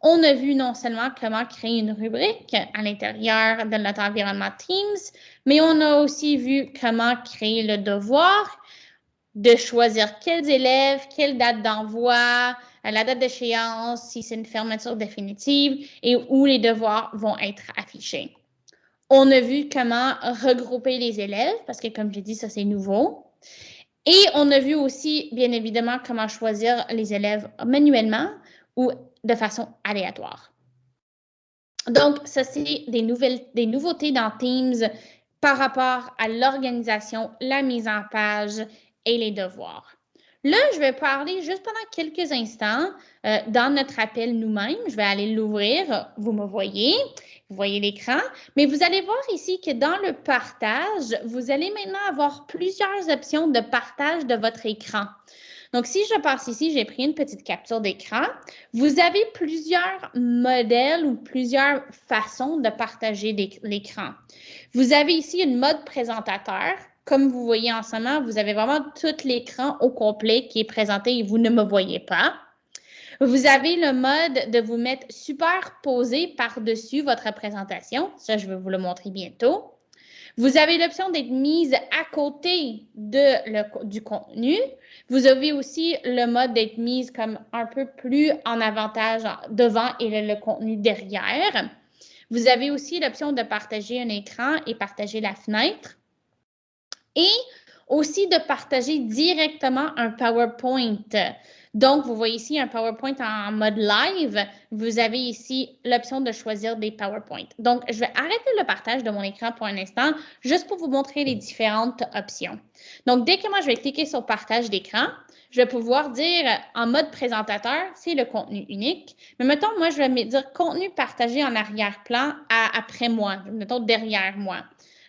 on a vu non seulement comment créer une rubrique à l'intérieur de notre environnement Teams, mais on a aussi vu comment créer le devoir, de choisir quels élèves, quelle date d'envoi, la date d'échéance, si c'est une fermeture définitive et où les devoirs vont être affichés. On a vu comment regrouper les élèves, parce que comme j'ai dit, ça c'est nouveau. Et on a vu aussi, bien évidemment, comment choisir les élèves manuellement ou de façon aléatoire. Donc, ça, c'est des nouveautés dans Teams par rapport à l'organisation, la mise en page et les devoirs. Là, je vais parler juste pendant quelques instants dans notre appel nous-mêmes. Je vais aller l'ouvrir. Vous me voyez. Vous voyez l'écran. Mais vous allez voir ici que dans le partage, vous allez maintenant avoir plusieurs options de partage de votre écran. Donc, si je passe ici, j'ai pris une petite capture d'écran. Vous avez plusieurs modèles ou plusieurs façons de partager l'écran. Vous avez ici une mode présentateur. Comme vous voyez en ce moment, vous avez vraiment tout l'écran au complet qui est présenté et vous ne me voyez pas. Vous avez le mode de vous mettre superposé par-dessus votre présentation. Ça, je vais vous le montrer bientôt. Vous avez l'option d'être mise à côté du contenu. Vous avez aussi le mode d'être mise comme un peu plus en avantage devant et le contenu derrière. Vous avez aussi l'option de partager un écran et partager la fenêtre. Et aussi de partager directement un PowerPoint. Donc, vous voyez ici un PowerPoint en mode live. Vous avez ici l'option de choisir des PowerPoints. Donc, je vais arrêter le partage de mon écran pour un instant, juste pour vous montrer les différentes options. Donc, dès que moi, je vais cliquer sur partage d'écran, je vais pouvoir dire en mode présentateur, c'est le contenu unique. Mais mettons, moi, je vais me dire contenu partagé en arrière-plan après moi, mettons derrière moi.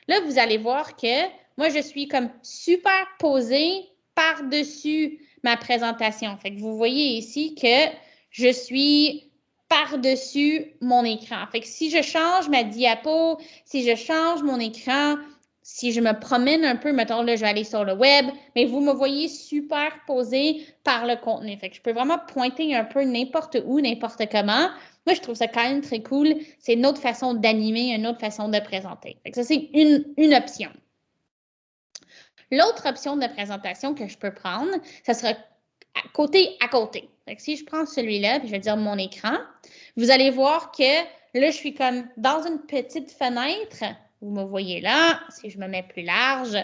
Là, vous allez voir que moi, je suis comme superposée par-dessus ma présentation. Fait que vous voyez ici que je suis par-dessus mon écran. Fait que si je change ma diapo, si je change mon écran, si je me promène un peu, mettons là, je vais aller sur le web, mais vous me voyez superposé par le contenu. Fait que je peux vraiment pointer un peu n'importe où, n'importe comment. Moi, je trouve ça quand même très cool. C'est une autre façon d'animer, une autre façon de présenter. Fait que ça, c'est une option. L'autre option de présentation que je peux prendre, ça sera côté à côté. Donc, si je prends celui-là, puis je vais dire mon écran, vous allez voir que là, je suis comme dans une petite fenêtre. Vous me voyez là, si je me mets plus large,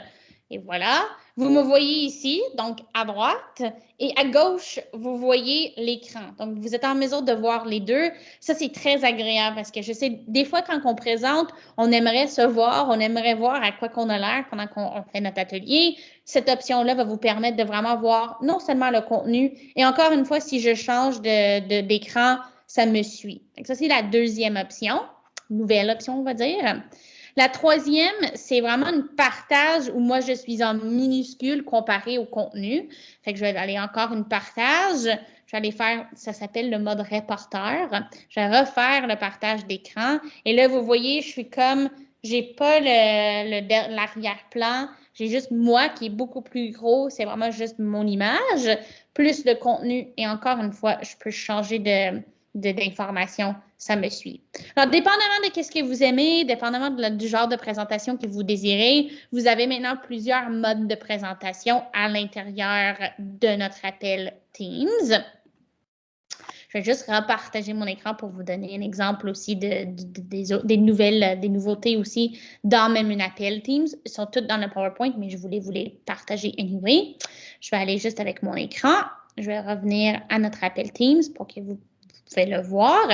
et voilà. Vous me voyez ici, donc à droite, et à gauche, vous voyez l'écran. Donc, vous êtes en mesure de voir les deux. Ça, c'est très agréable parce que je sais, des fois, quand on présente, on aimerait se voir, on aimerait voir à quoi qu'on a l'air pendant qu'on fait notre atelier. Cette option-là va vous permettre de vraiment voir non seulement le contenu, et encore une fois, si je change d'écran, ça me suit. Donc, ça, c'est la deuxième option, nouvelle option, on va dire. La troisième, c'est vraiment un partage où moi, je suis en minuscule comparé au contenu. Fait que je vais aller encore une partage. Je vais aller faire, ça s'appelle le mode reporter. Je vais refaire le partage d'écran. Et là, vous voyez, je suis comme, j'ai pas l'arrière-plan. J'ai juste moi qui est beaucoup plus gros. C'est vraiment juste mon image, plus le contenu. Et encore une fois, je peux changer d'informations. Ça me suit. Alors, dépendamment de ce que vous aimez, dépendamment du genre de présentation que vous désirez, vous avez maintenant plusieurs modes de présentation à l'intérieur de notre appel Teams. Je vais juste repartager mon écran pour vous donner un exemple aussi des nouveautés aussi dans même un appel Teams. Ils sont toutes dans le PowerPoint, mais je voulais vous les partager anyway. Je vais aller juste avec mon écran. Je vais revenir à notre appel Teams pour que vous pouvez le voir.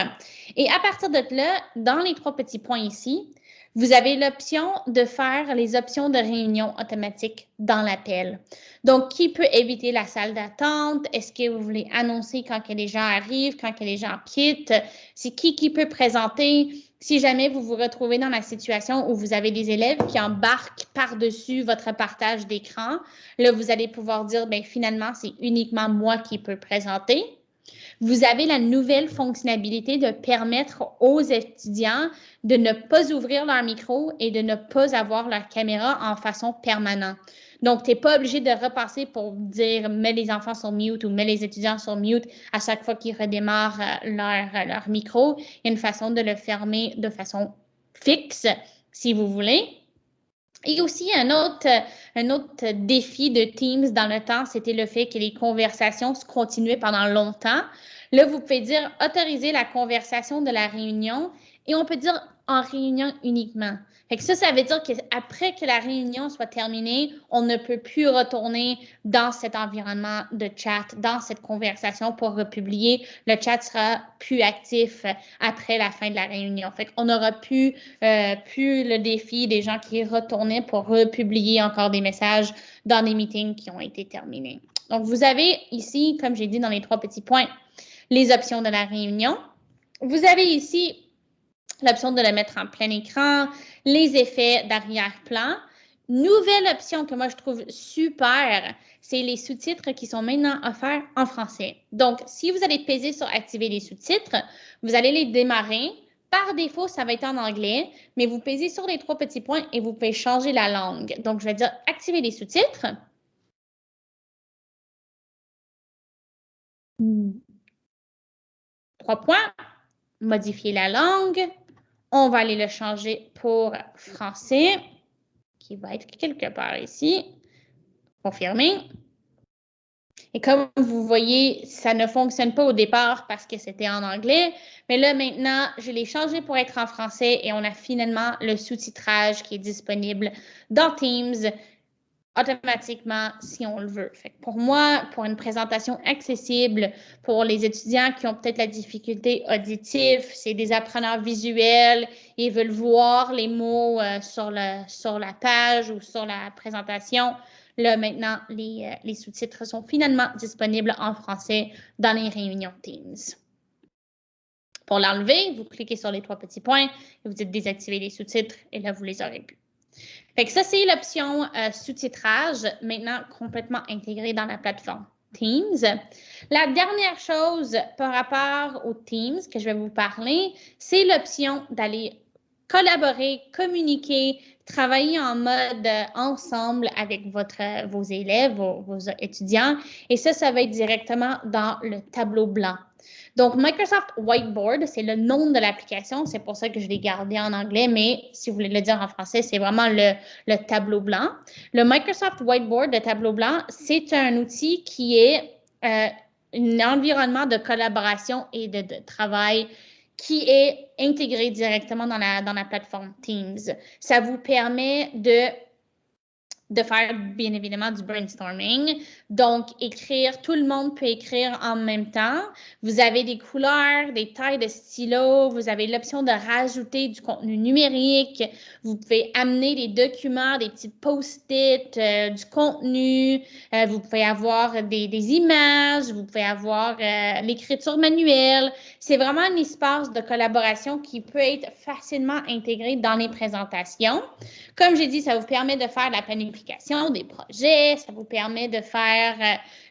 Et à partir de là, dans les trois petits points ici, vous avez l'option de faire les options de réunion automatique dans l'appel. Donc, qui peut éviter la salle d'attente? Est-ce que vous voulez annoncer quand que les gens arrivent, quand que les gens quittent? C'est qui peut présenter? Si jamais vous vous retrouvez dans la situation où vous avez des élèves qui embarquent par-dessus votre partage d'écran, là, vous allez pouvoir dire, bien, finalement, c'est uniquement moi qui peux présenter. Vous avez la nouvelle fonctionnalité de permettre aux étudiants de ne pas ouvrir leur micro et de ne pas avoir leur caméra en façon permanente. Donc, tu n'es pas obligé de repasser pour dire « mets les enfants sur mute » ou « mets les étudiants sur mute » à chaque fois qu'ils redémarrent leur micro. Il y a une façon de le fermer de façon fixe, si vous voulez. Et aussi, un autre défi de Teams dans le temps, c'était le fait que les conversations se continuaient pendant longtemps. Là, vous pouvez dire autoriser la conversation de la réunion et on peut dire en réunion uniquement. Fait que ça veut dire qu'après que la réunion soit terminée, on ne peut plus retourner dans cet environnement de chat, dans cette conversation pour republier. Le chat sera plus actif après la fin de la réunion. Fait qu'on n'aura plus le défi des gens qui retournaient pour republier encore des messages dans des meetings qui ont été terminés. Donc, vous avez ici, comme j'ai dit dans les trois petits points, les options de la réunion. Vous avez ici l'option de le mettre en plein écran, les effets d'arrière-plan. Nouvelle option que moi, je trouve super, c'est les sous-titres qui sont maintenant offerts en français. Donc, si vous allez peser sur « Activer les sous-titres », vous allez les démarrer. Par défaut, ça va être en anglais, mais vous pesez sur les trois petits points et vous pouvez changer la langue. Donc, je vais dire « Activer les sous-titres ». Trois points, modifier la langue. On va aller le changer pour français, qui va être quelque part ici. Confirmer. Et comme vous voyez, ça ne fonctionne pas au départ parce que c'était en anglais. Mais là, maintenant, je l'ai changé pour être en français et on a finalement le sous-titrage qui est disponible dans Teams automatiquement si on le veut. Fait que pour moi, pour une présentation accessible, pour les étudiants qui ont peut-être la difficulté auditive, c'est des apprenants visuels, ils veulent voir les mots sur la page ou sur la présentation. Là, maintenant, les sous-titres sont finalement disponibles en français dans les réunions Teams. Pour l'enlever, vous cliquez sur les 3 petits points et vous dites désactiver les sous-titres et là, vous les aurez plus. Fait que ça, c'est l'option sous-titrage, maintenant complètement intégrée dans la plateforme Teams. La dernière chose par rapport aux Teams que je vais vous parler, c'est l'option d'aller collaborer, communiquer, travailler en mode ensemble avec vos élèves, vos étudiants. Et ça va être directement dans le tableau blanc. Donc, Microsoft Whiteboard, c'est le nom de l'application. C'est pour ça que je l'ai gardé en anglais, mais si vous voulez le dire en français, c'est vraiment le tableau blanc. Le Microsoft Whiteboard, le tableau blanc, c'est un outil qui est un environnement de collaboration et de travail qui est intégré directement dans la plateforme Teams. Ça vous permet de faire bien évidemment du brainstorming. Donc, écrire, tout le monde peut écrire en même temps. Vous avez des couleurs, des tailles de stylos, vous avez l'option de rajouter du contenu numérique, vous pouvez amener des documents, des petits post-it, du contenu, vous pouvez avoir des images, vous pouvez avoir l'écriture manuelle. C'est vraiment un espace de collaboration qui peut être facilement intégré dans les présentations. Comme j'ai dit, ça vous permet de faire la planification des projets, ça vous permet de faire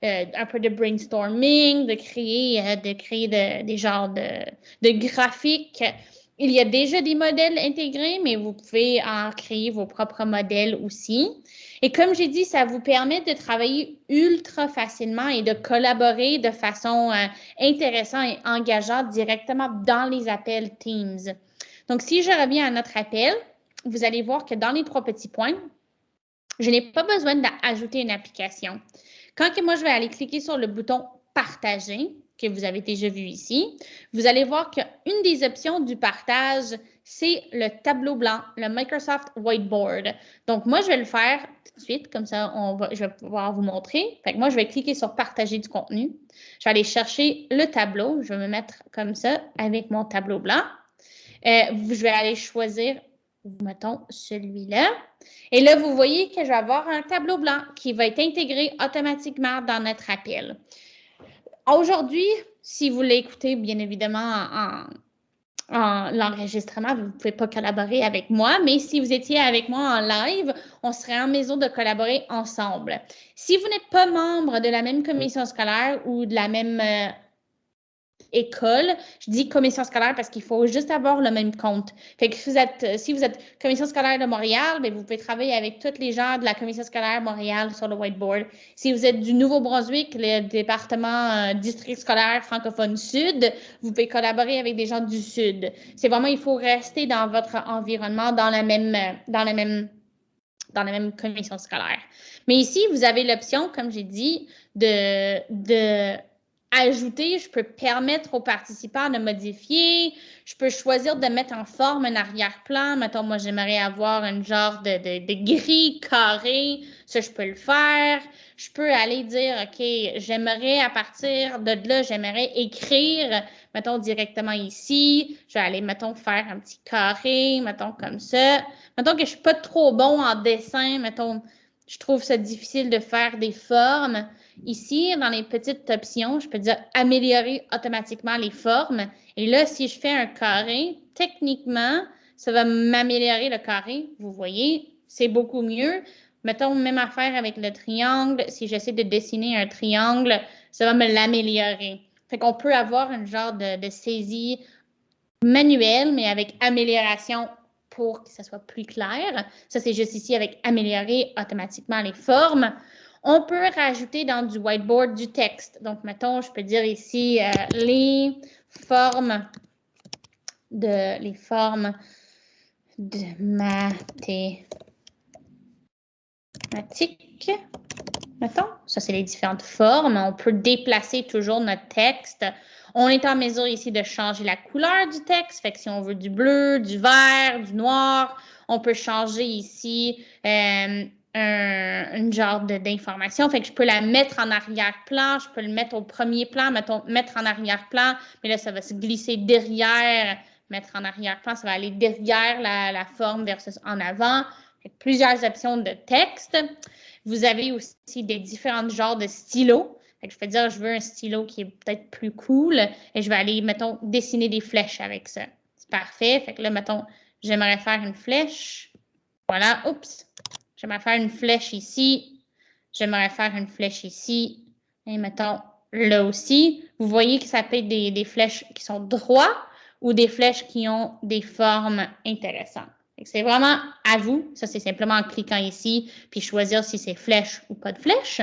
un peu de brainstorming, de créer des genres de graphiques. Il y a déjà des modèles intégrés, mais vous pouvez en créer vos propres modèles aussi. Et comme j'ai dit, ça vous permet de travailler ultra facilement et de collaborer de façon intéressante et engageante directement dans les appels Teams. Donc, si je reviens à notre appel, vous allez voir que dans les 3 petits points, je n'ai pas besoin d'ajouter une application. Quand moi, je vais aller cliquer sur le bouton « Partager », que vous avez déjà vu ici, vous allez voir qu'une des options du partage, c'est le tableau blanc, le Microsoft Whiteboard. Donc, moi, je vais le faire tout de suite, comme ça, je vais pouvoir vous montrer. Fait que moi, je vais cliquer sur « Partager du contenu ». Je vais aller chercher le tableau. Je vais me mettre comme ça avec mon tableau blanc. Je vais aller choisir, mettons, celui-là. Et là, vous voyez que je vais avoir un tableau blanc qui va être intégré automatiquement dans notre appel. Aujourd'hui, si vous l'écoutez, bien évidemment, en l'enregistrement, vous ne pouvez pas collaborer avec moi, mais si vous étiez avec moi en live, on serait en mesure de collaborer ensemble. Si vous n'êtes pas membre de la même commission scolaire ou de la même école, je dis commission scolaire parce qu'il faut juste avoir le même compte. Fait que si vous êtes commission scolaire de Montréal, bien, vous pouvez travailler avec tous les gens de la commission scolaire Montréal sur le whiteboard. Si vous êtes du Nouveau-Brunswick, le département district scolaire francophone sud, vous pouvez collaborer avec des gens du sud. C'est vraiment, il faut rester dans votre environnement, dans la même commission scolaire. Mais ici, vous avez l'option, comme j'ai dit, de ajouter, je peux permettre aux participants de modifier, je peux choisir de mettre en forme un arrière-plan. Mettons, moi, j'aimerais avoir un genre de grille carrée. Ça, je peux le faire. Je peux aller dire, OK, j'aimerais à partir de là, j'aimerais écrire, mettons, directement ici. Je vais aller, mettons, faire un petit carré, mettons, comme ça. Mettons que je ne suis pas trop bon en dessin, mettons, je trouve ça difficile de faire des formes. Ici, dans les petites options, je peux dire améliorer automatiquement les formes. Et là, si je fais un carré, techniquement, ça va m'améliorer le carré. Vous voyez, c'est beaucoup mieux. Mettons, même affaire avec le triangle. Si j'essaie de dessiner un triangle, ça va me l'améliorer. Fait qu'on peut avoir un genre de saisie manuelle, mais avec amélioration pour que ça soit plus clair. Ça, c'est juste ici avec améliorer automatiquement les formes. On peut rajouter dans du whiteboard du texte. Donc, mettons, je peux dire ici les formes de mathématiques. Mettons, ça, c'est les différentes formes. On peut déplacer toujours notre texte. On est en mesure ici de changer la couleur du texte. Fait que si on veut du bleu, du vert, du noir, on peut changer ici un genre d'information. Fait que je peux la mettre en arrière-plan, je peux le mettre au premier plan, mettons, mettre en arrière-plan, mais là, ça va se glisser derrière, mettre en arrière-plan, ça va aller derrière la forme versus en avant. Fait que plusieurs options de texte. Vous avez aussi des différents genres de stylos. Fait que je peux dire, je veux un stylo qui est peut-être plus cool et je vais aller, mettons, dessiner des flèches avec ça. C'est parfait. Fait que là, mettons, j'aimerais faire une flèche. Voilà, oups. J'aimerais faire une flèche ici. J'aimerais faire une flèche ici. Et mettons là aussi. Vous voyez que ça peut être des flèches qui sont droites ou des flèches qui ont des formes intéressantes. C'est vraiment à vous. Ça, c'est simplement en cliquant ici puis choisir si c'est flèche ou pas de flèche.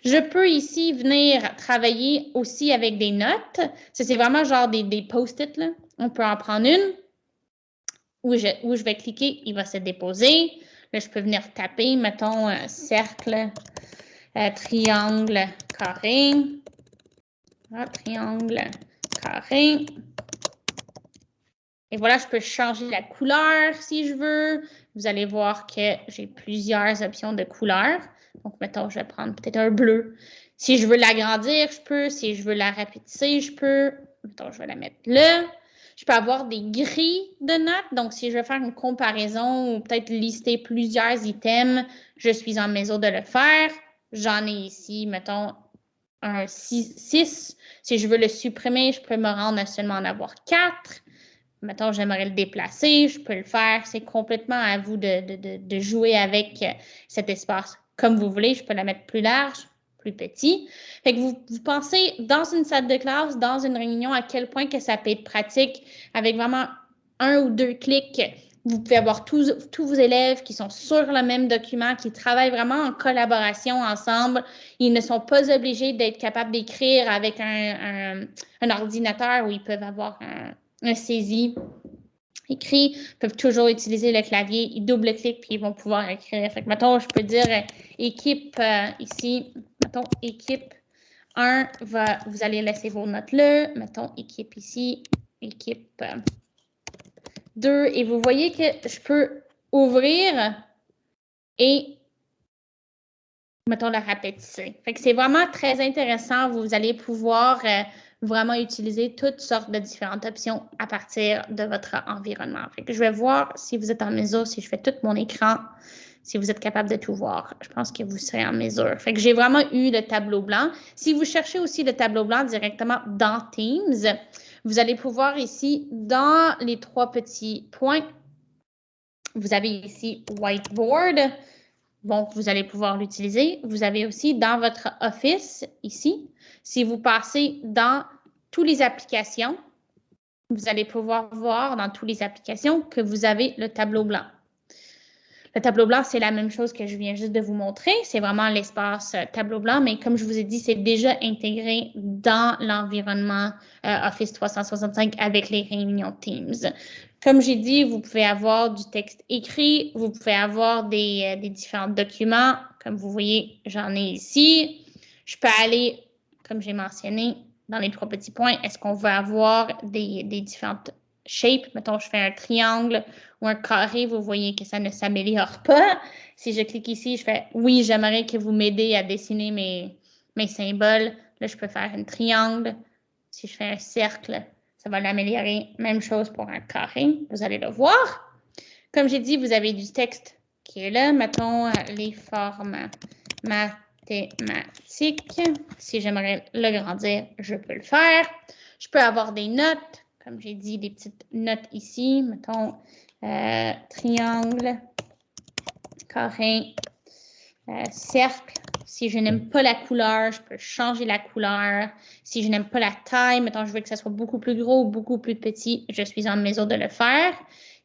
Je peux ici venir travailler aussi avec des notes. Ça, c'est vraiment genre des post-it. On peut en prendre une où je vais cliquer, il va se déposer. Là, je peux venir taper, mettons, cercle, triangle, carré. Triangle, carré. Et voilà, je peux changer la couleur si je veux. Vous allez voir que j'ai plusieurs options de couleurs. Donc, mettons, je vais prendre peut-être un bleu. Si je veux l'agrandir, je peux. Si je veux la rapetisser, je peux. Mettons, je vais la mettre là. Je peux avoir des grilles de notes. Donc, si je veux faire une comparaison ou peut-être lister plusieurs items, je suis en mesure de le faire. J'en ai ici, mettons, un 6. Si je veux le supprimer, je peux me rendre à seulement en avoir 4. Mettons, j'aimerais le déplacer, je peux le faire. C'est complètement à vous de jouer avec cet espace comme vous voulez. Je peux la mettre plus large, plus petit. Fait que vous pensez dans une salle de classe, dans une réunion, à quel point que ça peut être pratique avec vraiment 1 ou 2 clics. Vous pouvez avoir tous vos élèves qui sont sur le même document, qui travaillent vraiment en collaboration ensemble. Ils ne sont pas obligés d'être capables d'écrire avec un ordinateur où ils peuvent avoir un saisie écrit, peuvent toujours utiliser le clavier, ils double-cliquent puis ils vont pouvoir écrire. Fait que, mettons, je peux dire équipe ici, mettons, équipe 1, vous allez laisser vos notes là, mettons, équipe ici, équipe 2, et vous voyez que je peux ouvrir et, mettons, la rapetisser. Fait que c'est vraiment très intéressant. Vous allez pouvoir vraiment utiliser toutes sortes de différentes options à partir de votre environnement. Fait que je vais voir si vous êtes en mesure, si je fais tout mon écran, si vous êtes capable de tout voir. Je pense que vous serez en mesure. Fait que j'ai vraiment eu le tableau blanc. Si vous cherchez aussi le tableau blanc directement dans Teams, vous allez pouvoir ici, dans les 3 petits points, vous avez ici Whiteboard. Bon, vous allez pouvoir l'utiliser. Vous avez aussi dans votre Office, ici, si vous passez dans toutes les applications, vous allez pouvoir voir dans toutes les applications que vous avez le tableau blanc. Le tableau blanc, c'est la même chose que je viens juste de vous montrer. C'est vraiment l'espace tableau blanc, mais comme je vous ai dit, c'est déjà intégré dans l'environnement Office 365 avec les réunions Teams. Comme j'ai dit, vous pouvez avoir du texte écrit, vous pouvez avoir des différents documents. Comme vous voyez, j'en ai ici. Je peux aller, comme j'ai mentionné, dans les 3 petits points. Est-ce qu'on veut avoir des différentes shapes? Mettons, je fais un triangle ou un carré, vous voyez que ça ne s'améliore pas. Si je clique ici, je fais « Oui, j'aimerais que vous m'aidez à dessiner mes symboles ». Là, je peux faire un triangle. Si je fais un cercle, ça va l'améliorer. Même chose pour un carré, vous allez le voir. Comme j'ai dit, vous avez du texte qui est là. Mettons les formes mathématiques. Si j'aimerais le grandir, je peux le faire. Je peux avoir des notes. Comme j'ai dit, des petites notes ici. Mettons triangle, carré, cercle. Si je n'aime pas la couleur, je peux changer la couleur. Si je n'aime pas la taille, mettons, je veux que ça soit beaucoup plus gros ou beaucoup plus petit, je suis en mesure de le faire.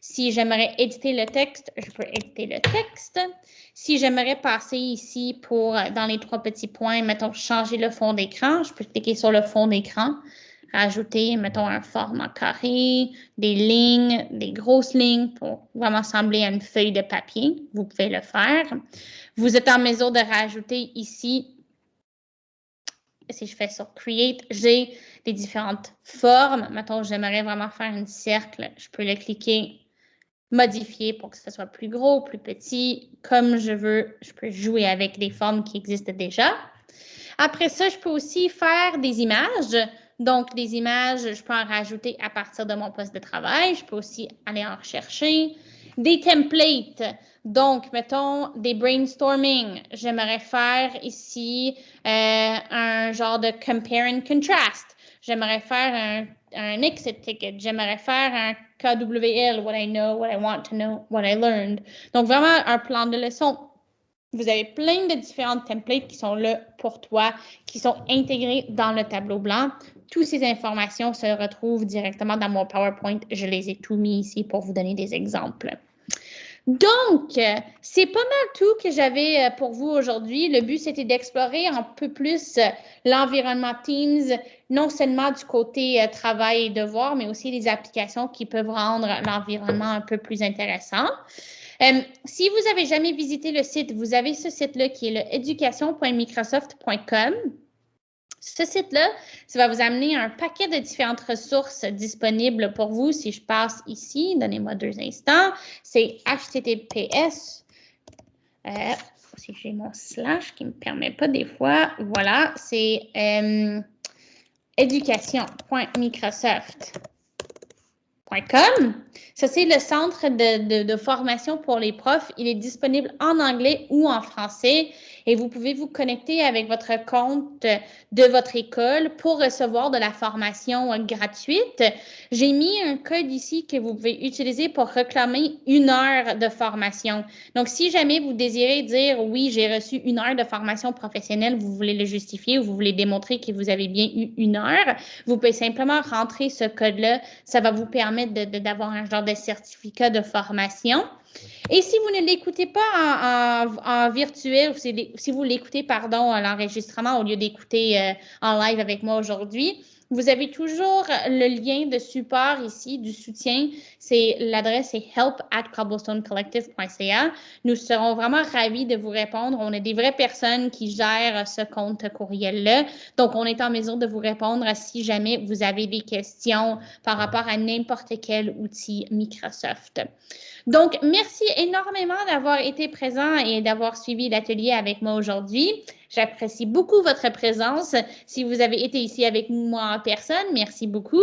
Si j'aimerais éditer le texte, je peux éditer le texte. Si j'aimerais passer ici pour, dans les 3 petits points, mettons, changer le fond d'écran, je peux cliquer sur le fond d'écran, rajouter, mettons, un format carré, des lignes, des grosses lignes pour vraiment sembler à une feuille de papier. Vous pouvez le faire. Vous êtes en mesure de rajouter ici, si je fais sur Create, j'ai des différentes formes. Mettons, j'aimerais vraiment faire un cercle. Je peux le cliquer modifier pour que ce soit plus gros, plus petit, comme je veux. Je peux jouer avec les formes qui existent déjà. Après ça, je peux aussi faire des images. Donc, des images, je peux en rajouter à partir de mon poste de travail. Je peux aussi aller en rechercher. Des templates. Donc, mettons des brainstorming. J'aimerais faire ici un genre de compare and contrast. J'aimerais faire un exit ticket. J'aimerais faire un KWL, what I know, what I want to know, what I learned. Donc, vraiment un plan de leçon. Vous avez plein de différentes templates qui sont là pour toi, qui sont intégrés dans le tableau blanc. Toutes ces informations se retrouvent directement dans mon PowerPoint. Je les ai tous mis ici pour vous donner des exemples. Donc, c'est pas mal tout que j'avais pour vous aujourd'hui. Le but, c'était d'explorer un peu plus l'environnement Teams, non seulement du côté travail et devoir, mais aussi les applications qui peuvent rendre l'environnement un peu plus intéressant. Si vous n'avez jamais visité le site, vous avez ce site-là qui est le education.microsoft.com. Ce site-là, ça va vous amener un paquet de différentes ressources disponibles pour vous. Si je passe ici, donnez-moi 2 instants, c'est https. Si j'ai mon slash qui ne me permet pas des fois, voilà, c'est education.microsoft.com. Ça, c'est le centre de formation pour les profs. Il est disponible en anglais ou en français et vous pouvez vous connecter avec votre compte de votre école pour recevoir de la formation gratuite. J'ai mis un code ici que vous pouvez utiliser pour réclamer 1 heure de formation. Donc, si jamais vous désirez dire « Oui, j'ai reçu 1 heure de formation professionnelle », vous voulez le justifier ou vous voulez démontrer que vous avez bien eu 1 heure, vous pouvez simplement rentrer ce code-là. Ça va vous permettre d'avoir un genre de certificat de formation. Et si vous ne l'écoutez pas en virtuel, si vous l'écoutez, pardon, à l'enregistrement au lieu d'écouter en live avec moi aujourd'hui, vous avez toujours le lien de support ici, du soutien. L'adresse est help@cobblestonecollective.ca. Nous serons vraiment ravis de vous répondre. On est des vraies personnes qui gèrent ce compte courriel-là. Donc, on est en mesure de vous répondre si jamais vous avez des questions par rapport à n'importe quel outil Microsoft. Donc, merci énormément d'avoir été présent et d'avoir suivi l'atelier avec moi aujourd'hui. J'apprécie beaucoup votre présence. Si vous avez été ici avec moi en personne, merci beaucoup.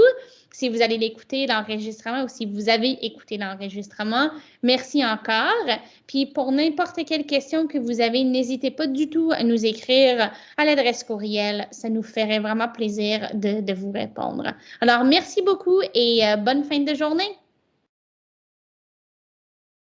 Si vous allez l'écouter l'enregistrement ou si vous avez écouté l'enregistrement, merci encore. Puis pour n'importe quelle question que vous avez, n'hésitez pas du tout à nous écrire à l'adresse courriel. Ça nous ferait vraiment plaisir de vous répondre. Alors, merci beaucoup et bonne fin de journée.